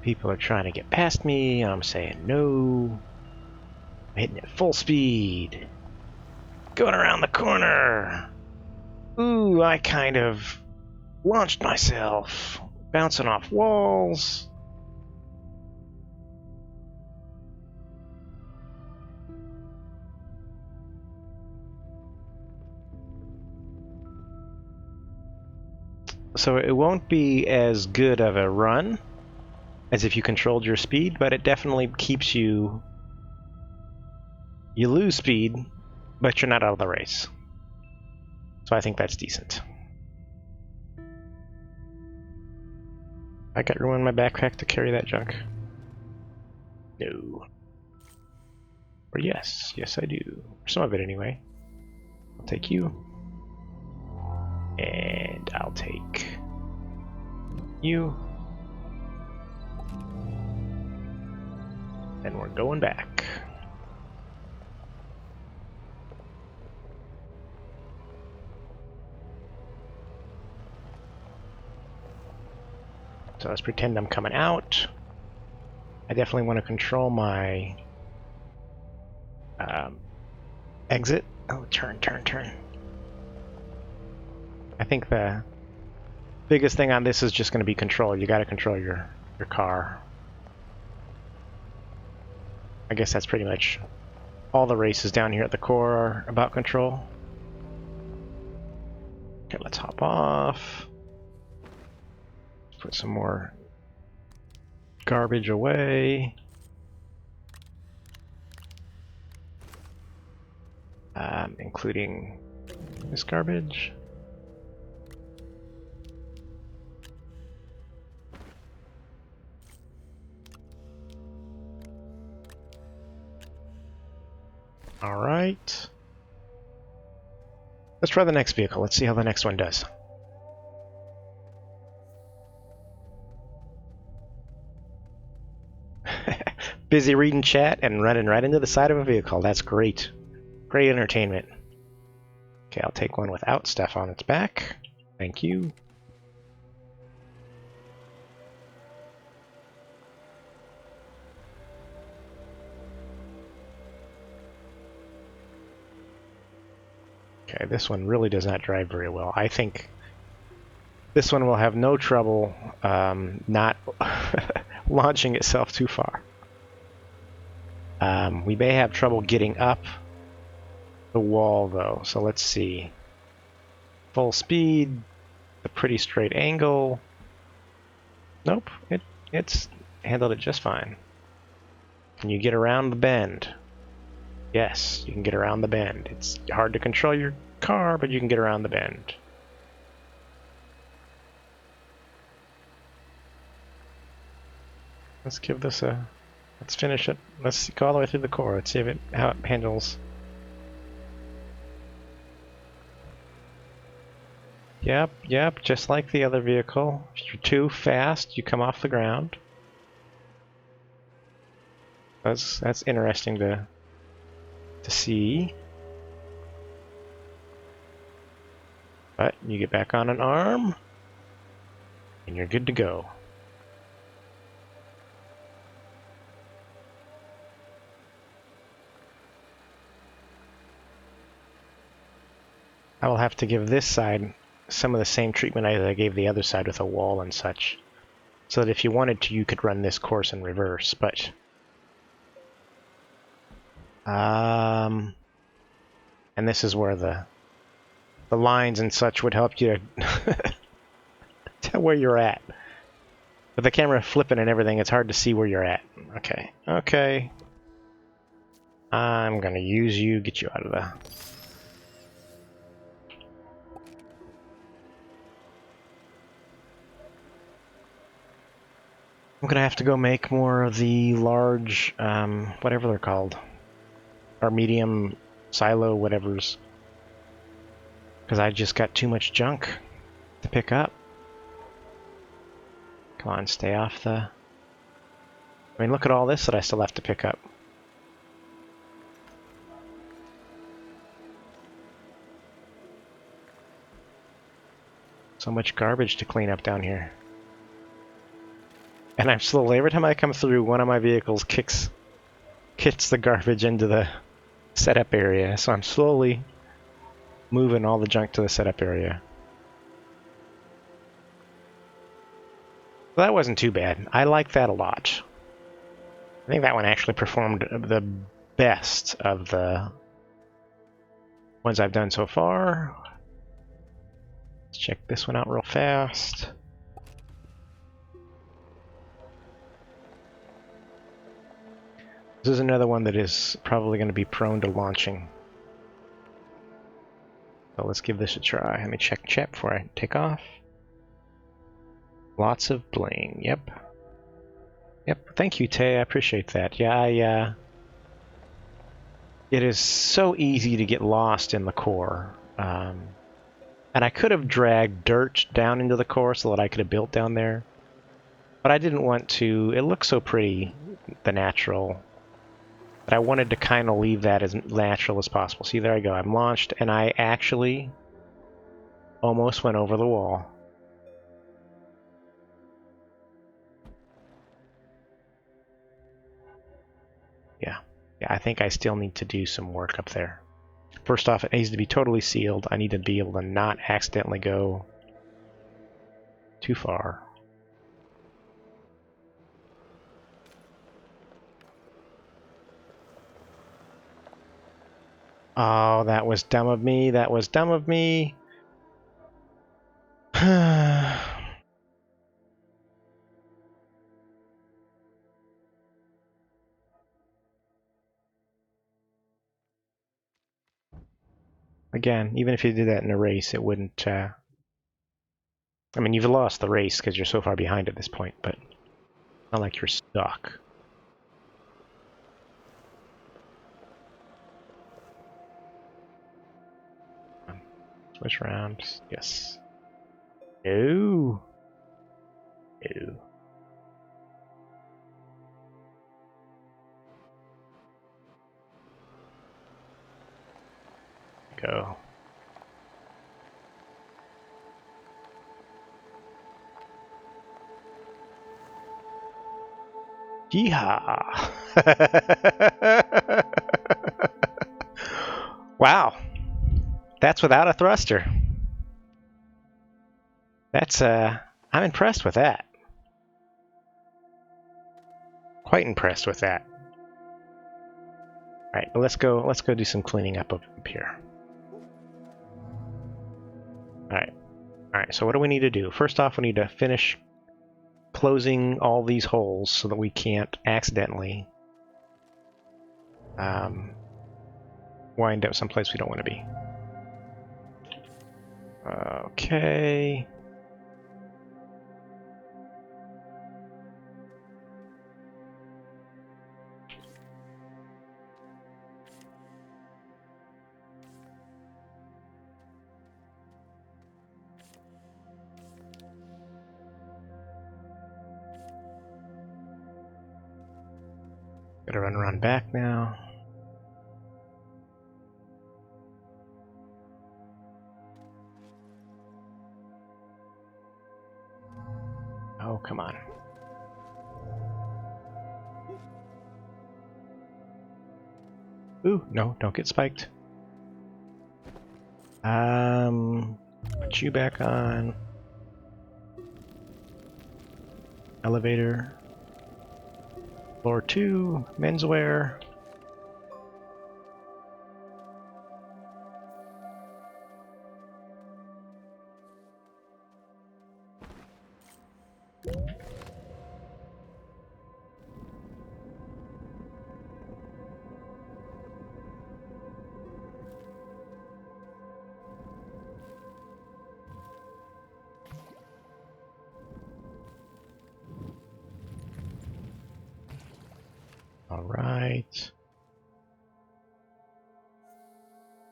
People are trying to get past me. I'm saying no. I'm hitting at full speed. Going around the corner. Ooh, I kind of launched myself. Bouncing off walls. So it won't be as good of a run as if you controlled your speed, but it definitely keeps you... You lose speed, but you're not out of the race. So I think that's decent. I got room in my backpack to carry that junk? No. Or yes. Yes, I do. Some of it anyway. I'll take you. And I'll take you. And we're going back. So let's pretend I'm coming out. I definitely want to control my exit. Oh, turn. I think the biggest thing on this is just going to be control. You got to control your car. I guess that's pretty much all the races down here at the core are about control. Okay, let's hop off. Put some more garbage away. Including this garbage. All right. Let's try the next vehicle. Let's see how the next one does. Busy reading chat and running right into the side of a vehicle. That's great. Great entertainment. Okay, I'll take one without stuff on its back. Thank you. Okay, this one really does not drive very well. I think this one will have no trouble not launching itself too far. We may have trouble getting up the wall, though, so let's see. Full speed, a pretty straight angle. Nope, it's handled it just fine. Can you get around the bend? Yes, you can get around the bend. It's hard to control your car, but you can get around the bend. Let's give this a... Let's finish it. Let's go all the way through the core. Let's see how it handles. Yep, just like the other vehicle. If you're too fast, you come off the ground. That's interesting to see. But you get back on an arm, and you're good to go. I will have to give this side some of the same treatment that I gave the other side with a wall and such, so that if you wanted to, you could run this course in reverse, but And this is where the lines and such would help you to tell where you're at. With the camera flipping and everything, it's hard to see where you're at. Okay, okay. I'm gonna use you, get you out of the... I'm gonna have to go make more of the large, whatever they're called. Or medium silo whatevers. Because I just got too much junk to pick up. Come on, stay off the... I mean, look at all this that I still have to pick up. So much garbage to clean up down here. And I'm slowly, every time I come through, one of my vehicles kicks the garbage into the setup area. So I'm slowly moving all the junk to the setup area. Well, that wasn't too bad. I like that a lot. I think that one actually performed the best of the ones I've done so far. Let's check this one out real fast. This is another one that is probably going to be prone to launching. So let's give this a try. Let me check chat before I take off. Lots of bling. Yep. Yep. Thank you, Tay. I appreciate that. Yeah, it is so easy to get lost in the core. And I could have dragged dirt down into the core so that I could have built down there. But I didn't want to. It looks so pretty, the natural. But I wanted to kind of leave that as natural as possible. See, there I go. I'm launched, and I actually almost went over the wall. Yeah, I think I still need to do some work up there. First off, it needs to be totally sealed. I need to be able to not accidentally go too far. Oh, that was dumb of me. That was dumb of me. Again, even if you did that in a race, it wouldn't... I mean, you've lost the race because you're so far behind at this point, but not like you're stuck. Switch around. Yes. No. No. Go. Yeehaw! Wow. That's without a thruster. That's, I'm impressed with that. Quite impressed with that. Alright, let's go do some cleaning up here. Alright, so what do we need to do? First off, we need to finish closing all these holes so that we can't accidentally wind up someplace we don't want to be. Okay. Gotta run around back now. Oh, come on. Ooh, no, don't get spiked. Put you back on. Elevator. Floor 2, menswear. All right.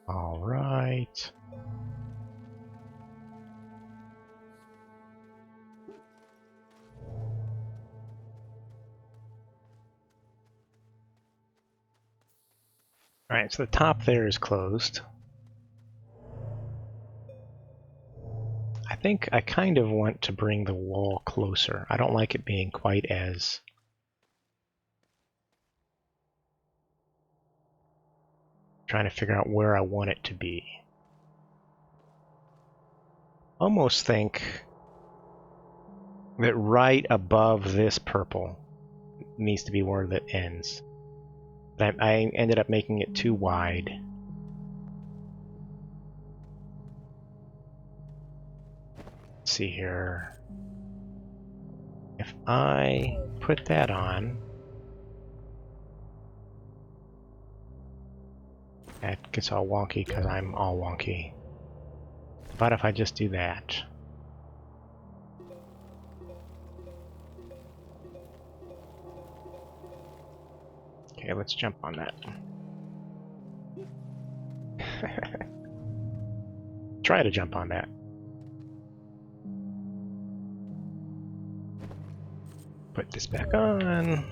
All right. All right, so the top there is closed. I think I kind of want to bring the wall closer. I don't like it being quite as... Trying to figure out where I want it to be. Almost think that right above this purple needs to be where that ends. But I ended up making it too wide. Let's see here. If I put that on, that gets all wonky because I'm all wonky. But if I just do that, okay, let's jump on that. Try to jump on that. Put this back on.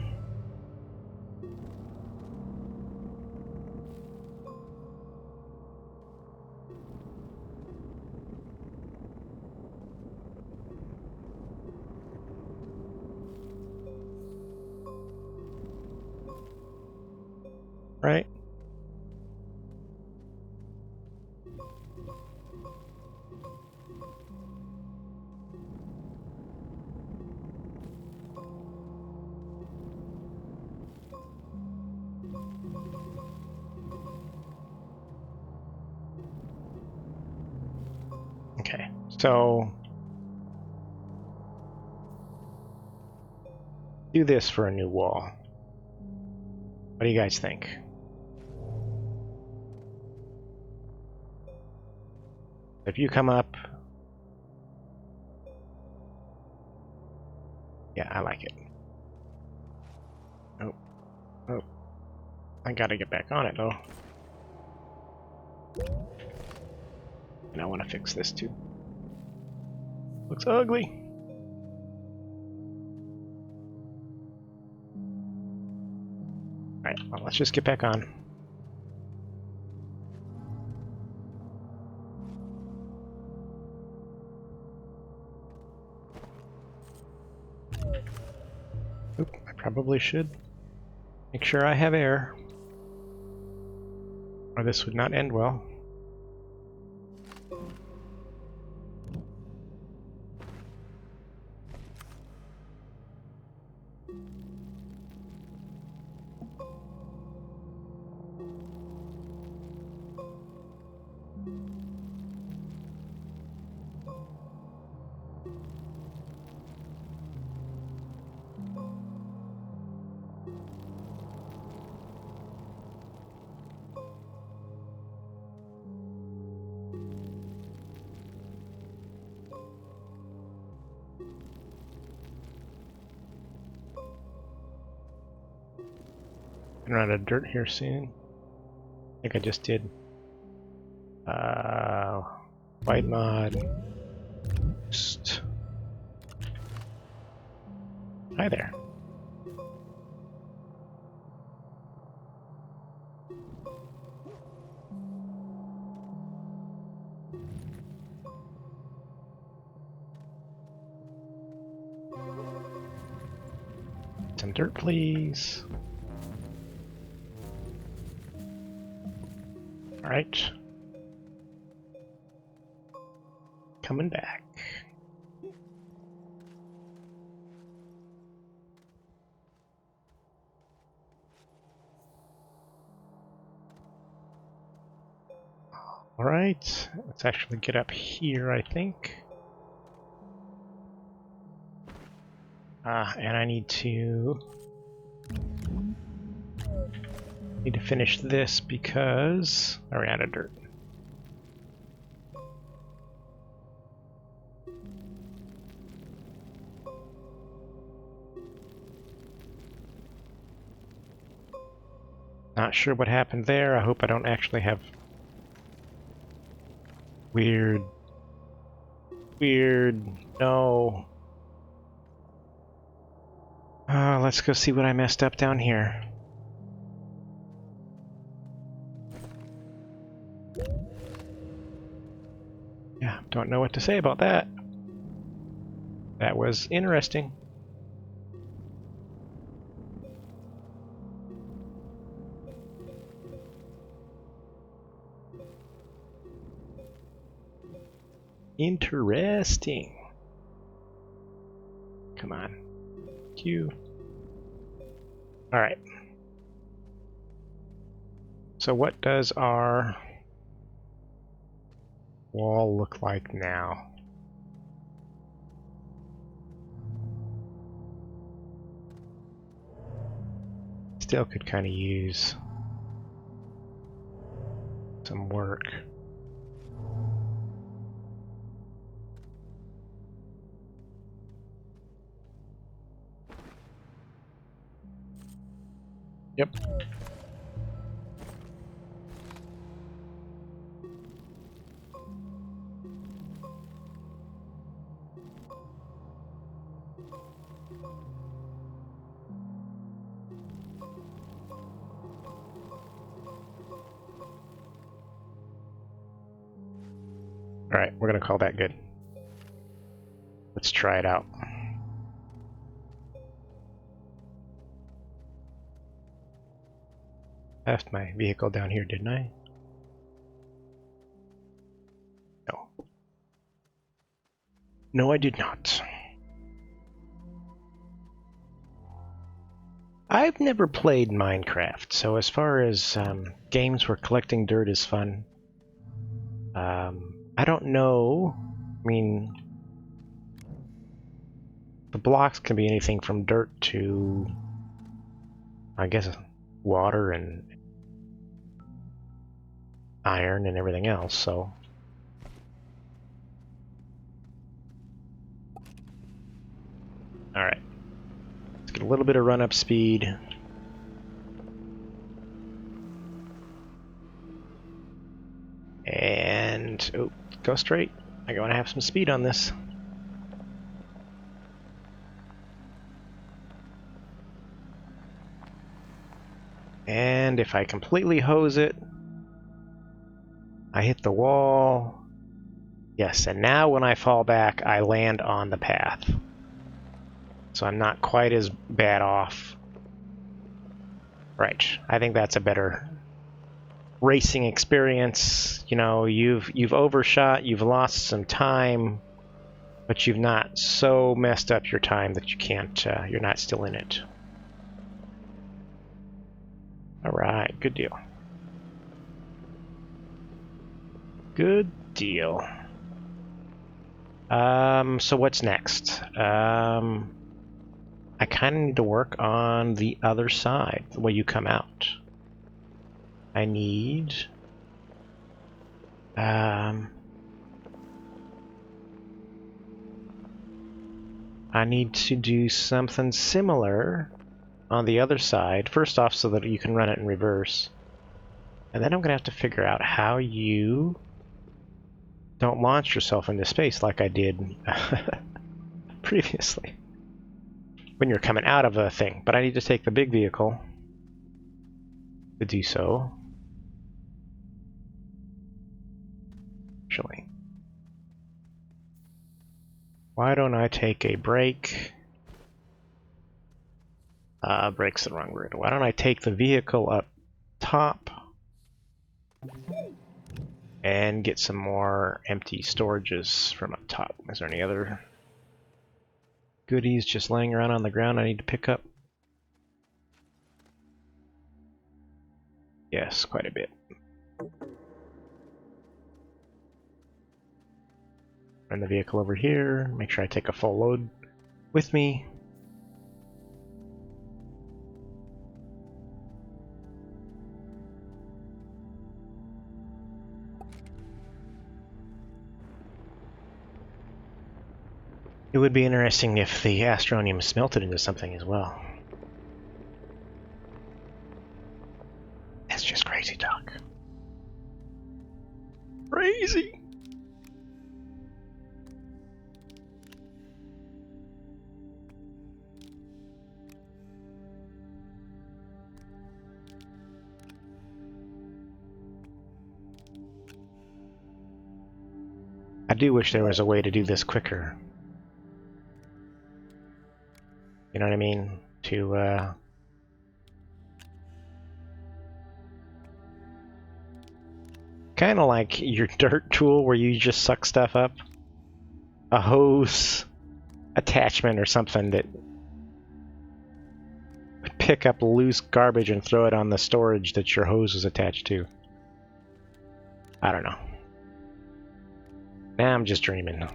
Right? Okay, so do this for a new wall. What do you guys think? If you come up, yeah, I like it. Oh, oh, I gotta get back on it though. And I want to fix this too. Looks ugly. Alright, well, let's just get back on. Oop, I probably should make sure I have air, or this would not end well. Run out of dirt here soon. I think I just did. White mod. Boost. Hi there. Some dirt, please. All right. Coming back. All right. Let's actually get up here, I think. And I need to finish this because I ran out of dirt. Not sure what happened there. I hope I don't actually have weird, no. Let's go see what I messed up down here. Yeah, don't know what to say about that. That was interesting. Interesting. Come on. Q. Alright. So what does our wall look like now? Still could kind of use some work. Yep. Alright, we're gonna call that good. Let's try it out. Left my vehicle down here, didn't I? No. No, I did not. I've never played Minecraft, so as far as games where collecting dirt is fun, I don't know. I mean, the blocks can be anything from dirt to, I guess, water and iron and everything else, so. Alright. Let's get a little bit of run-up speed. And, oh, go straight. I want to have some speed on this. And if I completely hose it, I hit the wall. Yes, and now when I fall back, I land on the path. So I'm not quite as bad off. Right, I think that's a better racing experience. You know, you've overshot, you've lost some time, but you've not so messed up your time that you can't, you're not still in it. Alright, good deal. Good deal. So what's next? I kind of need to work on the other side, the way you come out. I need... I need to do something similar on the other side, first off so that you can run it in reverse. And then I'm going to have to figure out how you don't launch yourself into space like I did previously when you're coming out of a thing. But I need to take the big vehicle to do so. Actually, why don't I take a brake? Brake's the wrong word. Why don't I take the vehicle up top and get some more empty storages from up top? Is there any other goodies just laying around on the ground I need to pick up? Yes, quite a bit. Run the vehicle over here, make sure I take a full load with me. It would be interesting if the astronium smelted into something as well. That's just crazy talk. Crazy! I do wish there was a way to do this quicker. You know what I mean? To, kind of like your dirt tool where you just suck stuff up. A hose attachment or something that would pick up loose garbage and throw it on the storage that your hose is attached to. I don't know. Now I'm just dreaming.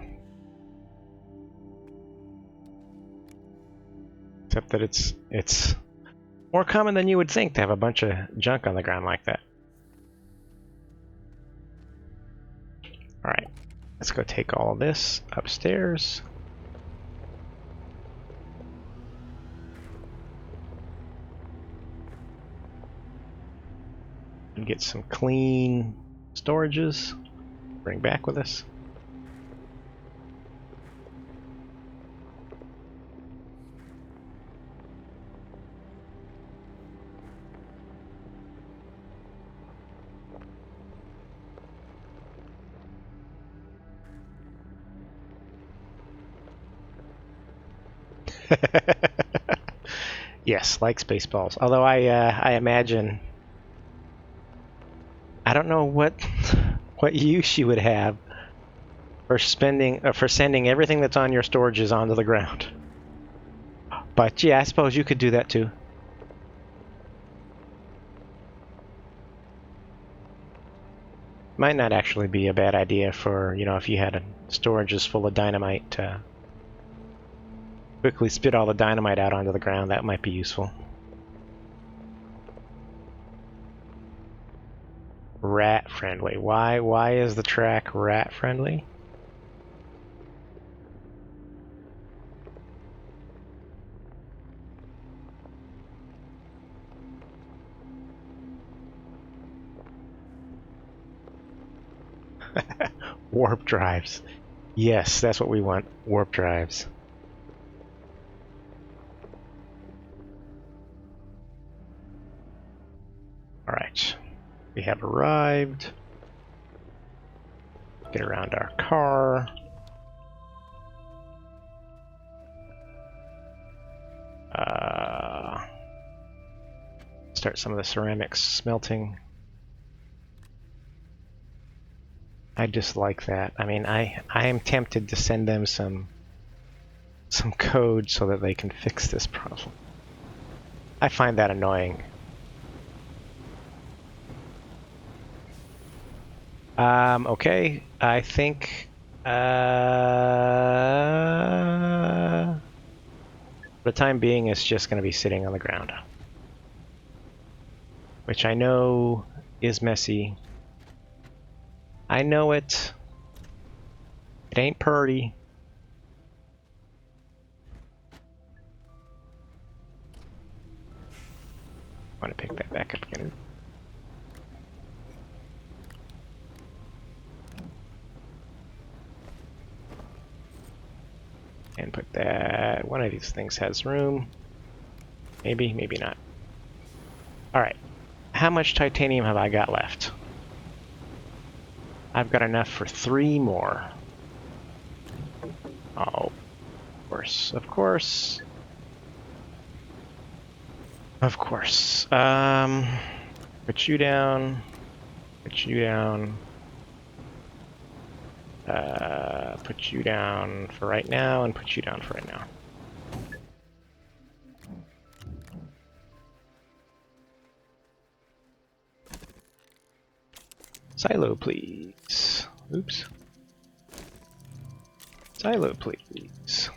Except that it's more common than you would think to have a bunch of junk on the ground like that. Alright, let's go take all of this upstairs. And get some clean storages. Bring back with us. Yes, like Spaceballs. Although I imagine, I don't know what use you would have for sending everything that's on your storages onto the ground. But yeah, I suppose you could do that too. Might not actually be a bad idea for, you know, if you had a storages full of dynamite to quickly spit all the dynamite out onto the ground. That might be useful. Rat friendly. Why is the track rat friendly? Warp drives. Yes, that's what we want. Warp drives. Alright. We have arrived. Get around our car. Start some of the ceramics smelting. I dislike that. I mean, I am tempted to send them some code so that they can fix this problem. I find that annoying. Okay, I think for the time being it's just going to be sitting on the ground. Which I know is messy. I know it. It ain't purty. I want to pick that back up again. And put that. One of these things has room. Maybe, maybe not. Alright. How much titanium have I got left? I've got enough for 3 more. Oh, of course, of course. Of course. Put you down. Put you down. Put you down for right now, and put you down for right now. Silo, please. Oops. Silo, please.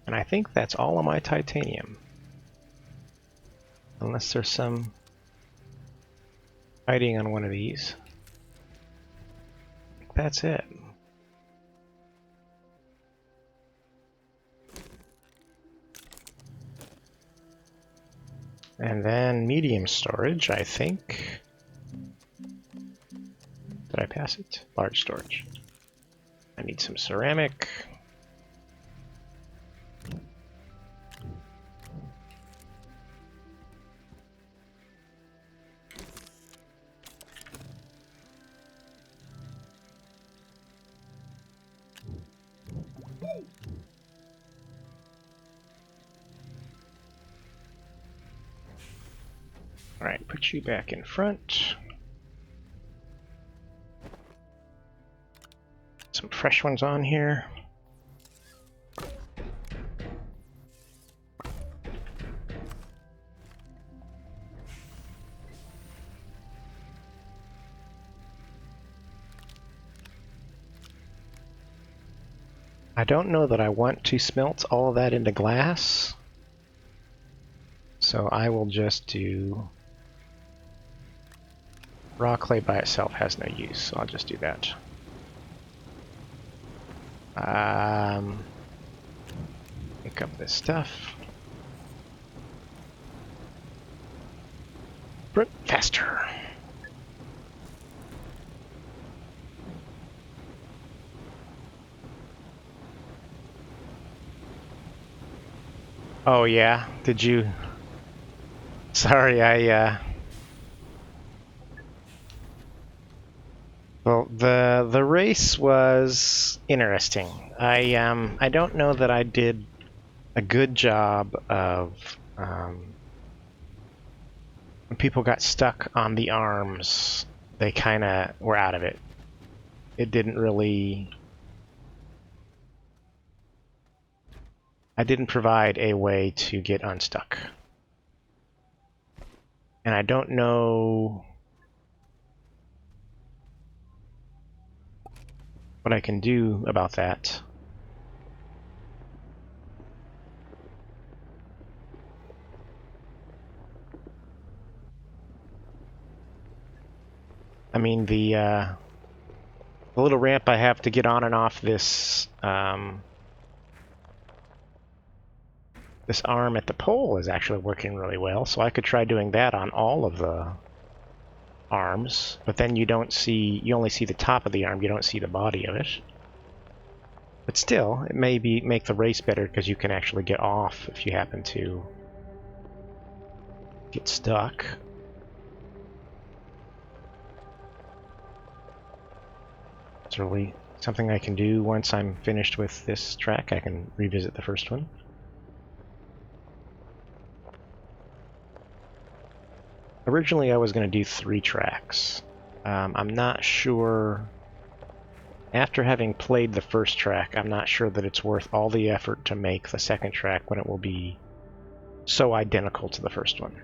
And I think that's all of my titanium. Unless there's some hiding on one of these. That's it. And then medium storage, I think. Did I pass it? Large storage. I need some ceramic. Alright, put you back in front. Some fresh ones on here. I don't know that I want to smelt all of that into glass, so I will just do raw clay by itself has no use, so I'll just do that. Pick up this stuff. Brute faster. Oh yeah, did you? Sorry, Well, the race was interesting. I don't know that I did a good job of when people got stuck on the arms, they kind of were out of it. It didn't really. I didn't provide a way to get unstuck. And I don't know what I can do about that. I mean, the little ramp I have to get on and off this this arm at the pole is actually working really well, so I could try doing that on all of the arms, but then you only see the top of the arm, you don't see the body of it. But still, it may make the race better because you can actually get off if you happen to get stuck. It's really something I can do once I'm finished with this track. I can revisit the first one. Originally I was going to do 3 tracks. I'm not sure, after having played the first track, I'm not sure that it's worth all the effort to make the second track when it will be so identical to the first one.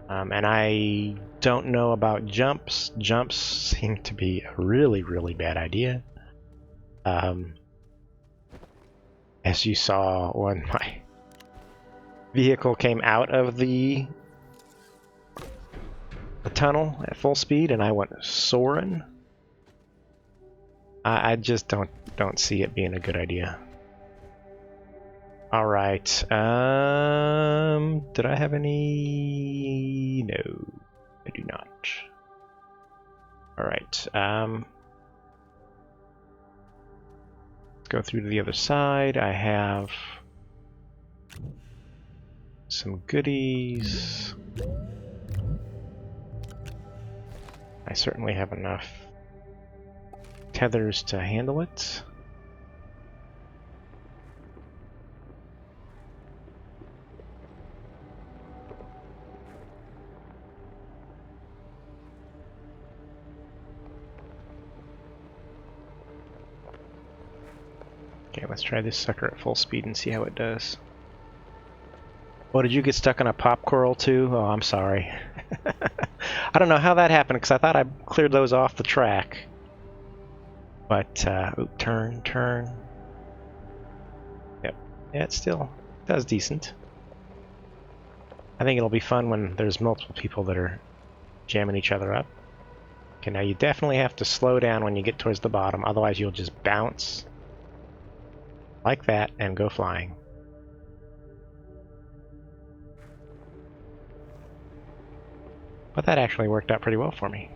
And I don't know about jumps. Jumps seem to be a really, really bad idea. As you saw when my vehicle came out of the tunnel at full speed and I went soaring. I just don't see it being a good idea. All right. Did I have any? No, I do not. All right. Let's go through to the other side. I have some goodies. I certainly have enough tethers to handle it. Okay, let's try this sucker at full speed and see how it does. Oh, did you get stuck on a pop coral too? Oh, I'm sorry. I don't know how that happened because I thought I cleared those off the track. But, turn. Yep, yeah, it still does decent. I think it'll be fun when there's multiple people that are jamming each other up. Okay, now you definitely have to slow down when you get towards the bottom, otherwise you'll just bounce like that and go flying. But that actually worked out pretty well for me.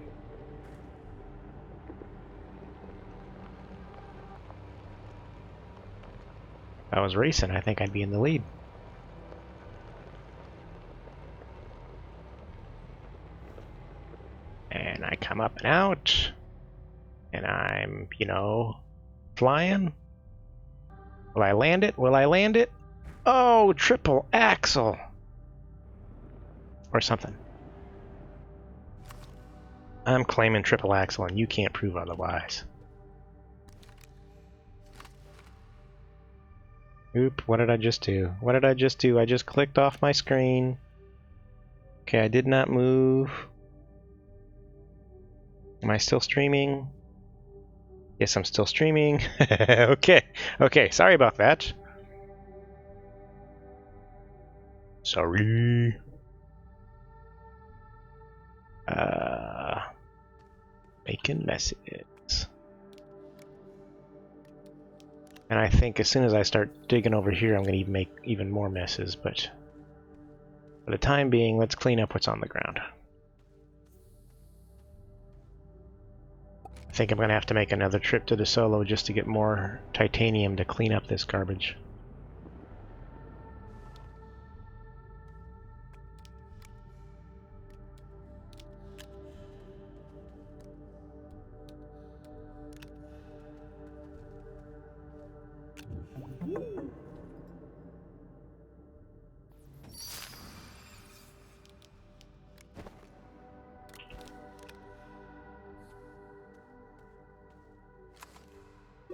If I was racing, I think I'd be in the lead. And I come up and out, and I'm, flying. Will I land it? Will I land it? Oh, triple axle! Or something. I'm claiming triple axle, and you can't prove otherwise. Oop, what did I just do? What did I just do? I just clicked off my screen. Okay, I did not move. Am I still streaming? Yes, I'm still streaming. Okay, sorry about that. Sorry. Making messes. And I think as soon as I start digging over here, I'm going to make even more messes, but for the time being, let's clean up what's on the ground. I think I'm going to have to make another trip to the solo just to get more titanium to clean up this garbage.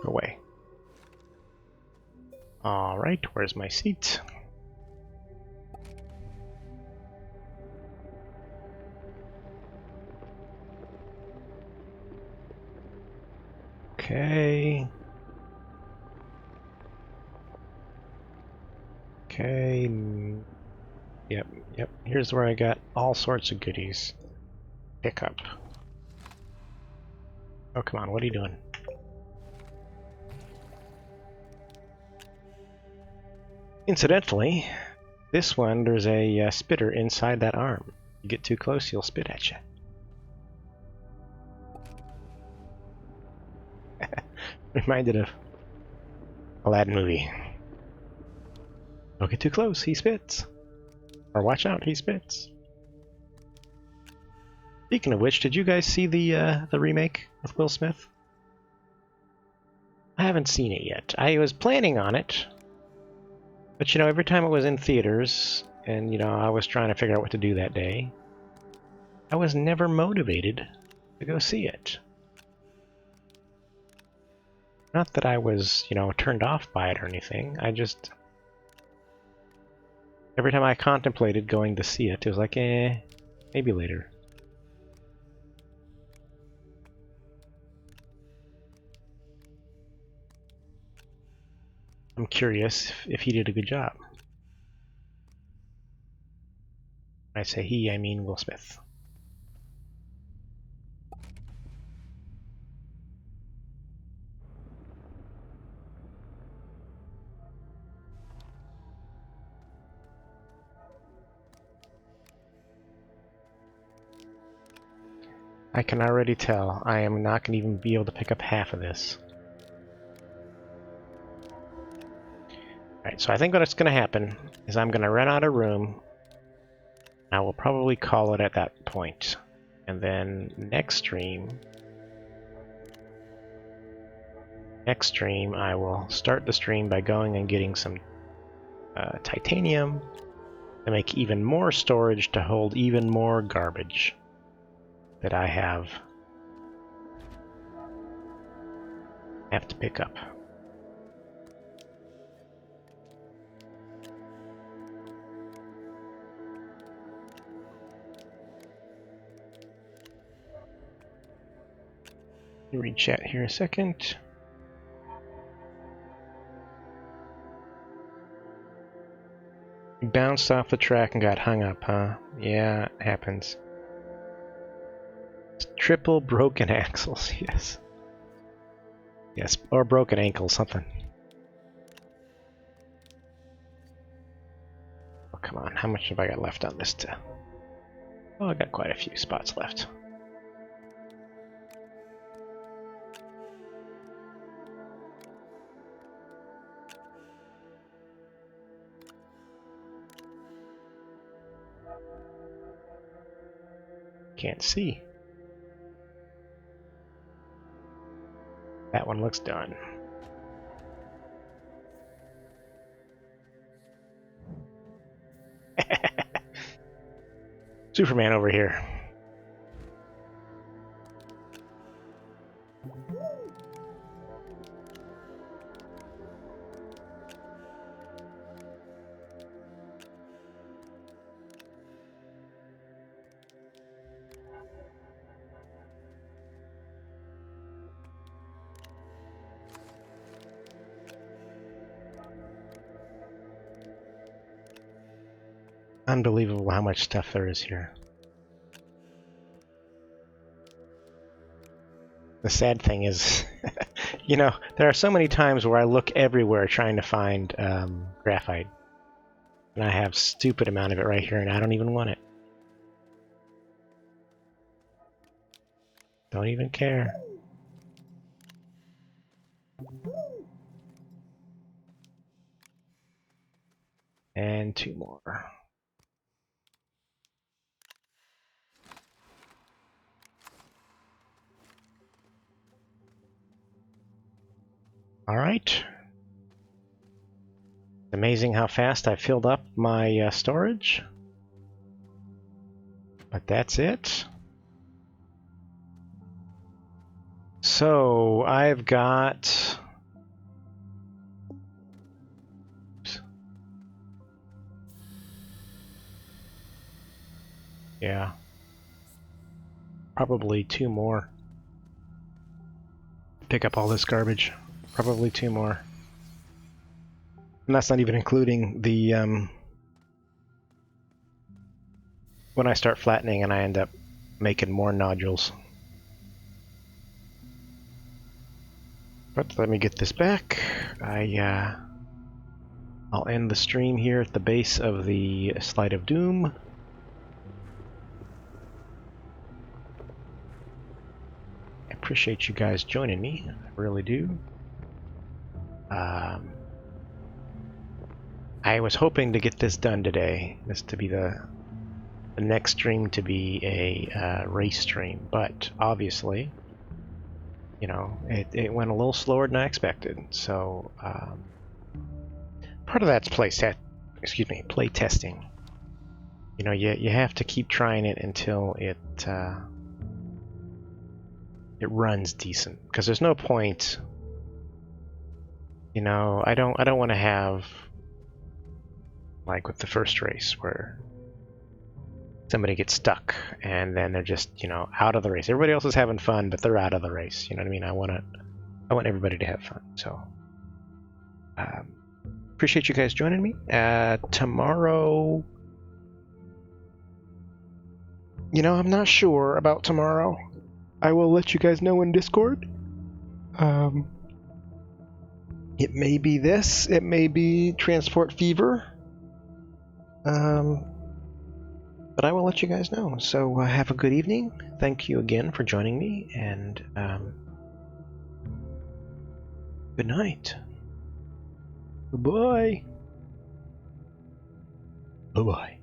Away. Alright, where's my seat? Okay. Okay. Yep. Here's where I got all sorts of goodies. Pick up. Oh, come on, what are you doing? Incidentally, this one, there's a spitter inside that arm. You get too close, he'll spit at you. Reminded of Aladdin movie. Don't get too close, he spits. Or watch out, he spits. Speaking of which, did you guys see the remake with Will Smith? I haven't seen it yet. I was planning on it. But every time it was in theaters, and I was trying to figure out what to do that day, I was never motivated to go see it. Not that I was, turned off by it or anything. I just... Every time I contemplated going to see it, it was like, maybe later. I'm curious if he did a good job. When I say he, I mean Will Smith. I can already tell I am not going to even be able to pick up half of this. Alright, so I think what's going to happen is I'm going to run out of room. I will probably call it at that point. And then next stream I will start the stream by going and getting some titanium to make even more storage to hold even more garbage that I have to pick up. Let me read chat here a second. You bounced off the track and got hung up, huh? Yeah, it happens. Triple broken axles, yes. Yes, or broken ankles, something. Oh, come on, how much have I got left on this to... Oh, I got quite a few spots left. Can't see. That one looks done. Superman over here. Unbelievable how much stuff there is here. The sad thing is, you know, there are so many times where I look everywhere trying to find graphite. And I have a stupid amount of it right here, and I don't even want it. Don't even care. And 2 more. All right. It's amazing how fast I filled up my storage. But that's it. So I've got... Oops. Yeah. Probably 2 more. Pick up all this garbage. Probably 2 more. And that's not even including the when I start flattening and I end up making more nodules. But let me get this back. I'll end the stream here at the base of the Slide of Doom. I appreciate you guys joining me. I really do. I was hoping to get this done today. This to be the next stream to be a race stream, but obviously, you know, it went a little slower than I expected. So part of that's play testing. You know, you have to keep trying it until it runs decent, because there's no point. You know, I don't want to have, like with the first race, where somebody gets stuck and then they're just, you know, out of the race. Everybody else is having fun, but they're out of the race. You know what I mean? I want everybody to have fun. So appreciate you guys joining me. Tomorrow, you know, I'm not sure about tomorrow. I will let you guys know in Discord. It may be this. It may be Transport Fever. But I will let you guys know. So have a good evening. Thank you again for joining me, and good night. Goodbye. Bye-bye.